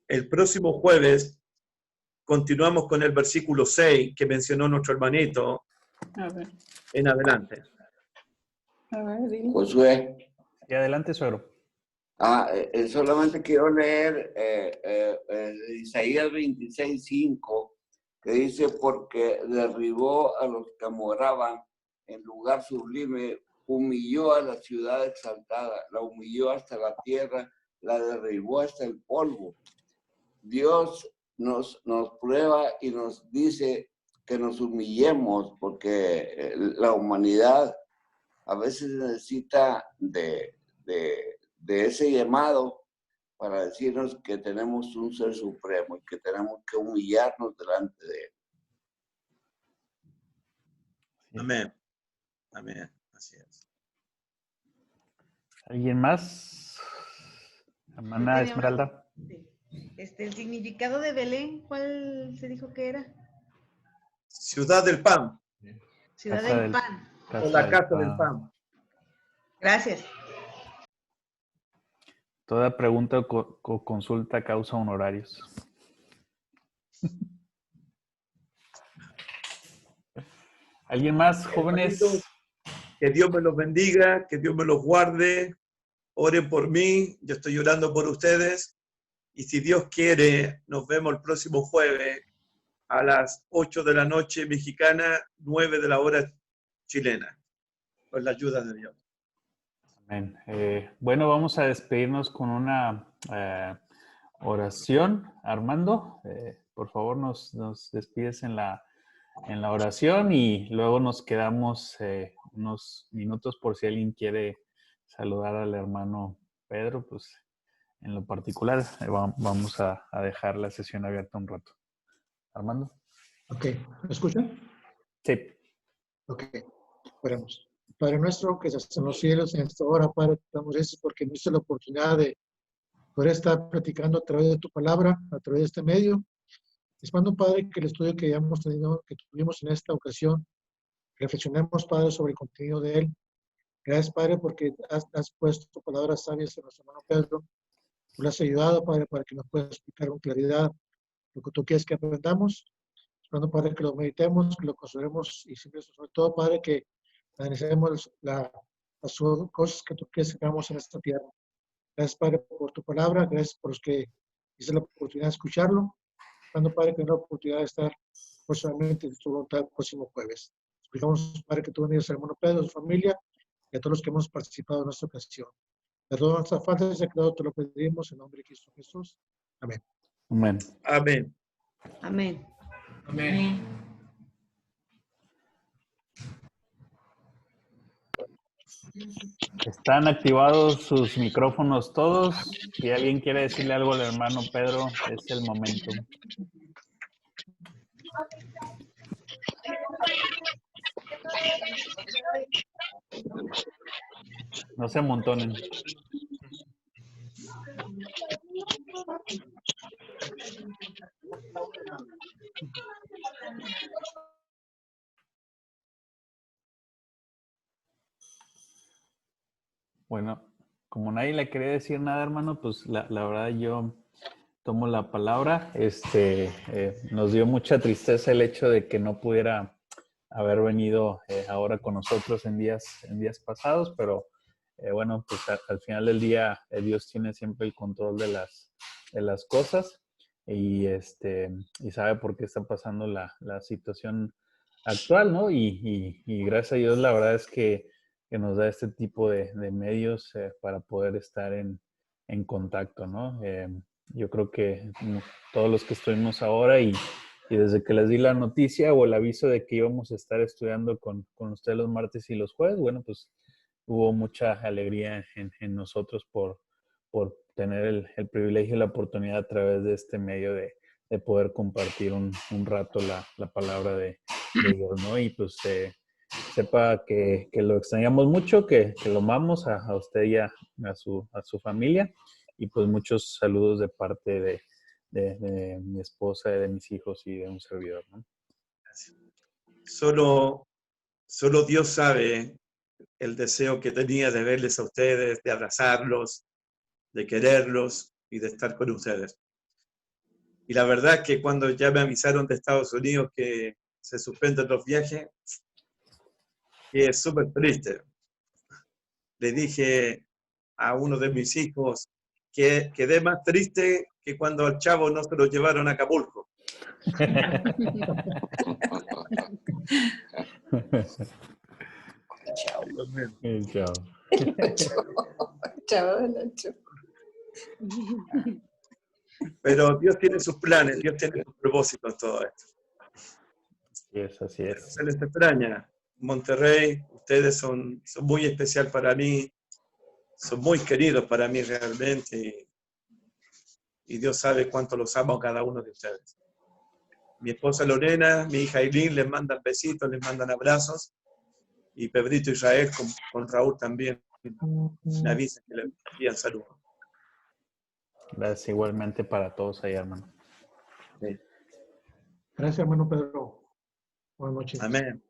El próximo jueves continuamos con el versículo 6 que mencionó nuestro hermanito. A ver. En adelante. A ver, dime. Josué. Y adelante, suegro. Solamente quiero leer Isaías 26:5, que dice, porque derribó a los que moraban en lugar sublime, humilló a la ciudad exaltada, la humilló hasta la tierra, la derribó hasta el polvo. Dios nos prueba y nos dice que nos humillemos, porque la humanidad a veces necesita de ese llamado para decirnos que tenemos un ser supremo y que tenemos que humillarnos delante de él. Amén. Amén. Así es. ¿Alguien más? Hermana Esmeralda. El significado de Belén, ¿cuál se dijo que era? Ciudad del pan. Ciudad del pan. O la casa del pan. Gracias. Toda pregunta o consulta causa honorarios. ¿Alguien más, jóvenes? Que Dios me los bendiga, que Dios me los guarde. Oren por mí, yo estoy orando por ustedes. Y si Dios quiere, nos vemos el próximo jueves a las 8 de la noche mexicana, 9 de la hora chilena, con la ayuda de Dios. Amén. Bueno, vamos a despedirnos con una oración. Armando, por favor, nos despides en la oración y luego nos quedamos unos minutos por si alguien quiere saludar al hermano Pedro, pues en lo particular vamos a dejar la sesión abierta un rato. Armando. Ok, ¿me escuchan? Sí. Ok, oremos. Padre nuestro que estás en los cielos, en esta hora, Padre, te damos gracias porque nos diste la oportunidad de poder estar platicando a través de tu palabra, a través de este medio. Les mando, Padre, que el estudio que tuvimos en esta ocasión, reflexionemos, Padre, sobre el contenido de él. Gracias, Padre, porque has puesto palabras sabias en nuestro hermano Pedro. Tú le has ayudado, Padre, para que nos pueda explicar con claridad lo que tú quieres que aprendamos. Esperando, Padre, que lo meditemos, que lo consideremos y siempre, sobre todo, Padre, que analicemos las cosas que tú quieres que hagamos en esta tierra. Gracias, Padre, por tu palabra. Gracias por los que hice la oportunidad de escucharlo. Esperando, Padre, que tenga la oportunidad de estar próximamente en tu voluntad el próximo jueves. Suplicamos, Padre, que tú bendigas al hermano Pedro, a su familia y a todos los que hemos participado en esta ocasión. Perdón nuestras faltas, te lo pedimos en nombre de Cristo Jesús. Amén. Amén. Amén. Amén. Amén. Están activados sus micrófonos todos. Si alguien quiere decirle algo al hermano Pedro, es el momento. No se amontonen. Bueno, como nadie le quería decir nada, hermano, pues la verdad yo tomo la palabra. Nos dio mucha tristeza el hecho de que no pudiera haber venido ahora con nosotros en días pasados, pero bueno, pues al final del día Dios tiene siempre el control de las cosas y sabe por qué está pasando la situación actual, ¿no? Y gracias a Dios la verdad es que nos da este tipo de medios para poder estar en contacto, ¿no? Yo creo que todos los que estuvimos ahora y desde que les di la noticia o el aviso de que íbamos a estar estudiando con ustedes los martes y los jueves, bueno, pues hubo mucha alegría en nosotros por tener el privilegio y la oportunidad a través de este medio de poder compartir un rato la palabra de Dios, ¿no? Y pues sepa que lo extrañamos mucho, que lo amamos a usted y a su familia. Y pues muchos saludos de parte de mi esposa, de mis hijos y de un servidor, ¿no? Solo Dios sabe el deseo que tenía de verles a ustedes, de abrazarlos, de quererlos y de estar con ustedes. Y la verdad que cuando ya me avisaron de Estados Unidos que se suspenden los viajes, que es súper triste. Le dije a uno de mis hijos que quedé más triste que cuando al chavo no se lo llevaron a Acapulco. Chavo del Ocho. Pero Dios tiene sus planes, Dios tiene sus propósitos en todo esto. Así es. Se les extraña. Monterrey, ustedes son muy especial para mí, son muy queridos para mí realmente y Dios sabe cuánto los amo a cada uno de ustedes. Mi esposa Lorena, mi hija Aileen les mandan besitos, les mandan abrazos y Pedrito Israel con Raúl también me avisan que le envían saludos. Gracias igualmente para todos ahí, hermano. Sí. Gracias, hermano Pedro. Buenas noches. Amén.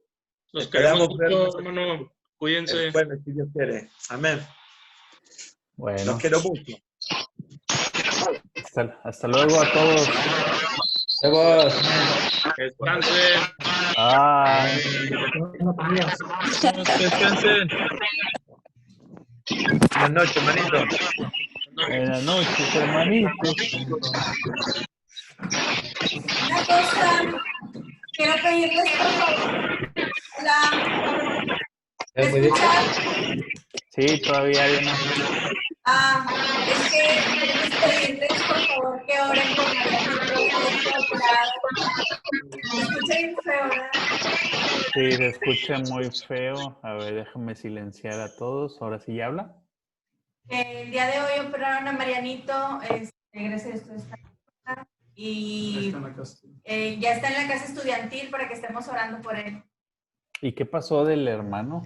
Los queremos Esperamos mucho, vernos hermano. Cuídense. el jueves, si Dios quiere. Amén. Bueno. Los quiero mucho. Hasta luego a todos. Descansen. Descansen. Buenas noches, hermanito. Buenas noches, hermanitos. Una cosa, quiero pedirles por favor. Hola. ¿Me escuchan? Sí, todavía hay una. Es que queremos pedirles por favor que oren por ¿Me escucha bien feo, verdad? Sí, se escucha muy feo. A ver, déjame silenciar a todos. Ahora sí ya habla. El día de hoy operaron a Marianito, gracias a esto está y ya está en la casa estudiantil para que estemos orando por él. ¿Y qué pasó del hermano?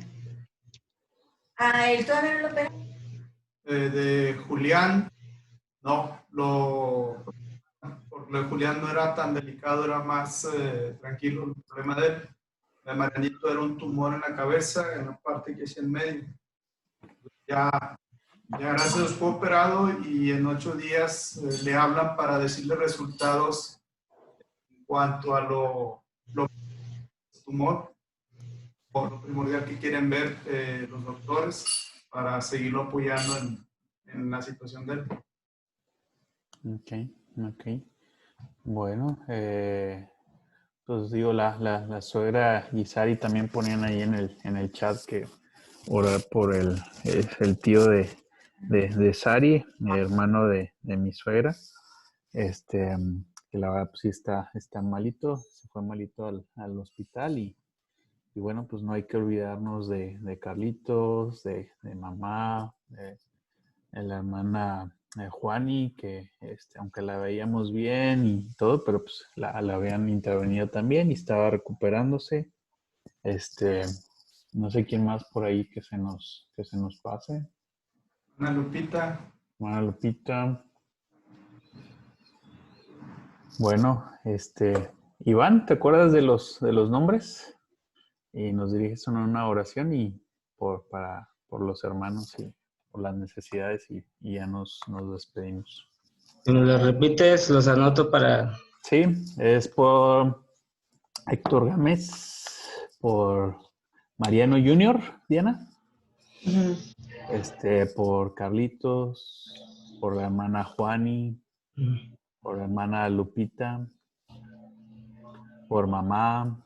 Él todavía no lo opera. De Julián, no, lo de Julián no era tan delicado, era más tranquilo el problema de él. El de Marianito era un tumor en la cabeza, en la parte que es en medio. Ya gracias a Dios fue operado y en 8 días le hablan para decirle resultados en cuanto a lo tumor, por lo primordial que quieren ver los doctores para seguirlo apoyando en la situación de él. Ok. Bueno, pues digo, la suegra Gisari también ponían ahí en el chat que orar por el tío de Sari, hermano de mi suegra, que la verdad pues sí está malito, se fue malito al hospital y bueno, pues no hay que olvidarnos de Carlitos, de mamá, de la hermana Juani, que aunque la veíamos bien y todo, pero pues la habían intervenido también y estaba recuperándose. No sé quién más por ahí que se nos pase. Ana Lupita. Ana Lupita. Bueno, Iván, ¿te acuerdas de los nombres? Y nos diriges una oración y por los hermanos y por las necesidades y ya nos despedimos. Si me lo repites, los anoto para... Sí, es por Héctor Gámez, por Mariano Junior, Diana. Por Carlitos, por la hermana Juani, por la hermana Lupita, por mamá,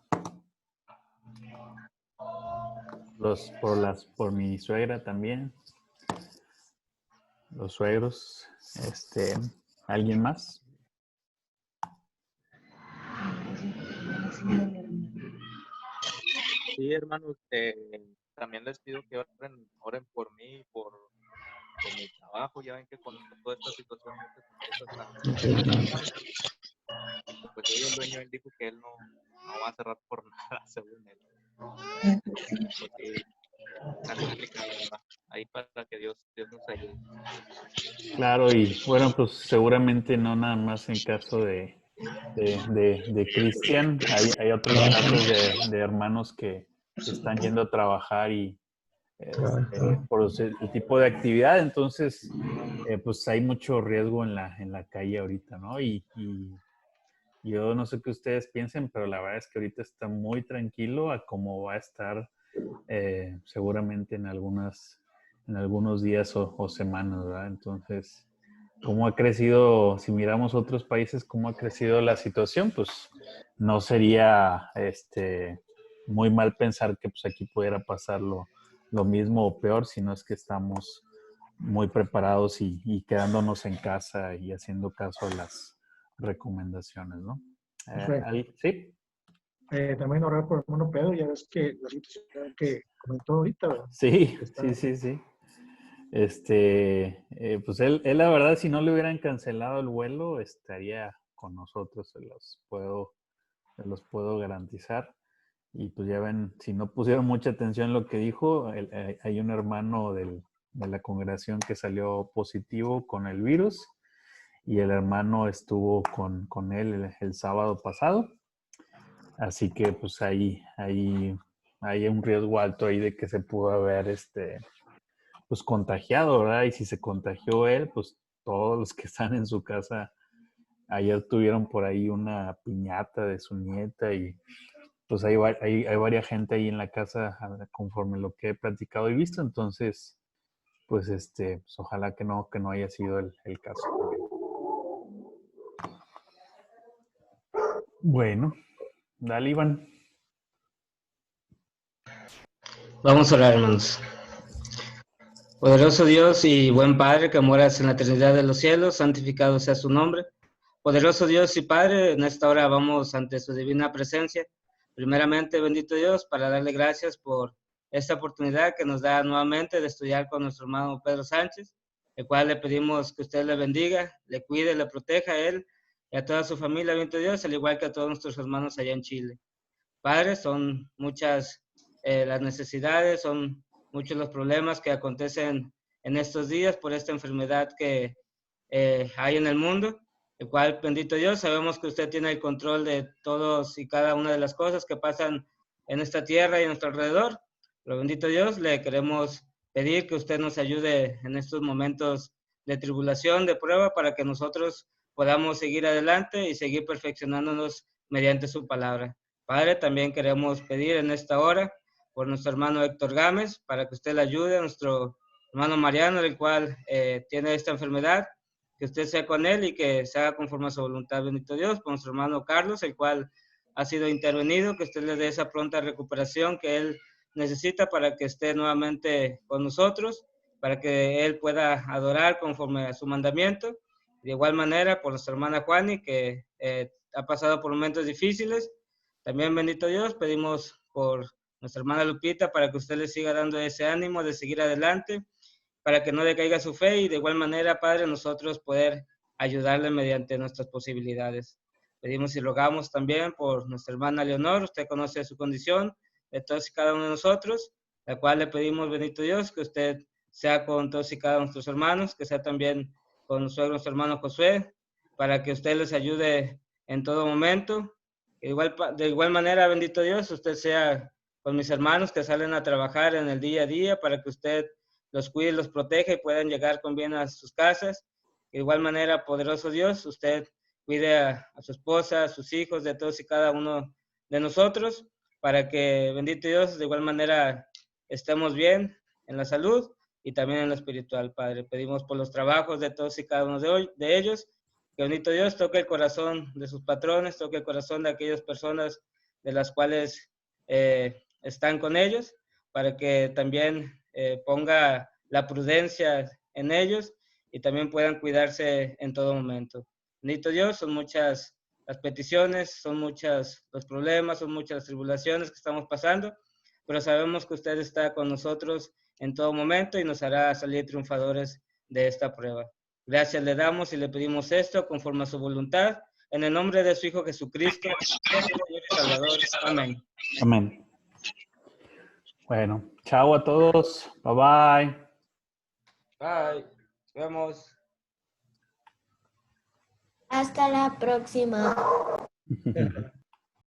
por mi suegra también, los suegros, ¿alguien más? Sí, hermanos, también les pido que oren por mí y por mi trabajo. Ya ven que con toda esta situación pues hoy el dueño, él dijo que él no va a cerrar por nada, según él. Porque está complicado, ¿verdad? Ahí para que Dios nos ayude. Claro, y bueno, pues seguramente no nada más en caso de Cristian, hay otros casos de hermanos que están yendo a trabajar y por el tipo de actividad, entonces pues hay mucho riesgo en la calle ahorita, ¿no? Y yo no sé qué ustedes piensen, pero la verdad es que ahorita está muy tranquilo a cómo va a estar seguramente en algunos días o semanas, ¿verdad? Entonces, ¿cómo ha crecido, si miramos otros países, cómo ha crecido la situación? Pues no sería muy mal pensar que pues aquí pudiera pasar lo mismo o peor, si no es que estamos muy preparados y quedándonos en casa y haciendo caso a las recomendaciones, ¿no? ¿Sí? También orar por el hermano Pedro, ya ves que la situación que comentó ahorita, ¿verdad? Sí. Pues él la verdad, si no le hubieran cancelado el vuelo, estaría con nosotros, se los puedo garantizar. Y pues ya ven, si no pusieron mucha atención en lo que dijo, hay un hermano de la congregación que salió positivo con el virus y el hermano estuvo con él el sábado pasado. Así que pues hay un riesgo alto ahí de que se pudo haber pues contagiado, ¿verdad? Y si se contagió él, pues todos los que están en su casa ayer tuvieron por ahí una piñata de su nieta y pues hay varias gente ahí en la casa conforme lo que he platicado y visto, entonces pues pues ojalá que no haya sido el caso. Bueno, dale, Iván. Vamos a orar, hermanos. Poderoso Dios y buen Padre que moras en la eternidad de los cielos, santificado sea su nombre. Poderoso Dios y Padre, en esta hora vamos ante su divina presencia. Primeramente, bendito Dios, para darle gracias por esta oportunidad que nos da nuevamente de estudiar con nuestro hermano Pedro Sánchez, el cual le pedimos que usted le bendiga, le cuide, le proteja a él y a toda su familia, bendito Dios, al igual que a todos nuestros hermanos allá en Chile. Padre, son muchas las necesidades, son muchos los problemas que acontecen en estos días por esta enfermedad que hay en el mundo. el cual, bendito Dios, sabemos que usted tiene el control de todos y cada una de las cosas que pasan en esta tierra y a nuestro alrededor. Pero bendito Dios, le queremos pedir que usted nos ayude en estos momentos de tribulación, de prueba, para que nosotros podamos seguir adelante y seguir perfeccionándonos mediante su palabra. Padre, también queremos pedir en esta hora por nuestro hermano Héctor Gámez, para que usted le ayude, a nuestro hermano Mariano, el cual tiene esta enfermedad, que usted sea con él y que se haga conforme a su voluntad, bendito Dios, por nuestro hermano Carlos, el cual ha sido intervenido, que usted le dé esa pronta recuperación que él necesita para que esté nuevamente con nosotros, para que él pueda adorar conforme a su mandamiento. De igual manera, por nuestra hermana Juani, que ha pasado por momentos difíciles. También, bendito Dios, pedimos por nuestra hermana Lupita para que usted le siga dando ese ánimo de seguir adelante, para que no decaiga su fe y de igual manera, Padre, nosotros poder ayudarle mediante nuestras posibilidades. Pedimos y rogamos también por nuestra hermana Leonor, usted conoce su condición, de todos y cada uno de nosotros, la cual le pedimos, bendito Dios, que usted sea con todos y cada uno de nuestros hermanos, que sea también con nuestro hermano Josué, para que usted les ayude en todo momento. De igual manera, bendito Dios, usted sea con mis hermanos que salen a trabajar en el día a día, para que usted los cuide, los proteja y puedan llegar con bien a sus casas. De igual manera, poderoso Dios, usted cuide a su esposa, a sus hijos, de todos y cada uno de nosotros, para que, bendito Dios, de igual manera estemos bien en la salud y también en lo espiritual, Padre. Pedimos por los trabajos de todos y cada uno de ellos, que bendito Dios toque el corazón de sus patrones, toque el corazón de aquellas personas de las cuales están con ellos, para que también ponga la prudencia en ellos y también puedan cuidarse en todo momento. Bendito Dios, son muchas las peticiones, son muchos los problemas, son muchas las tribulaciones que estamos pasando, pero sabemos que usted está con nosotros en todo momento y nos hará salir triunfadores de esta prueba. Gracias le damos y le pedimos esto conforme a su voluntad, en el nombre de su Hijo Jesucristo, Señor y Salvador. Amén. Amén. Bueno, chao a todos. Bye bye. Bye. Nos vemos. Hasta la próxima.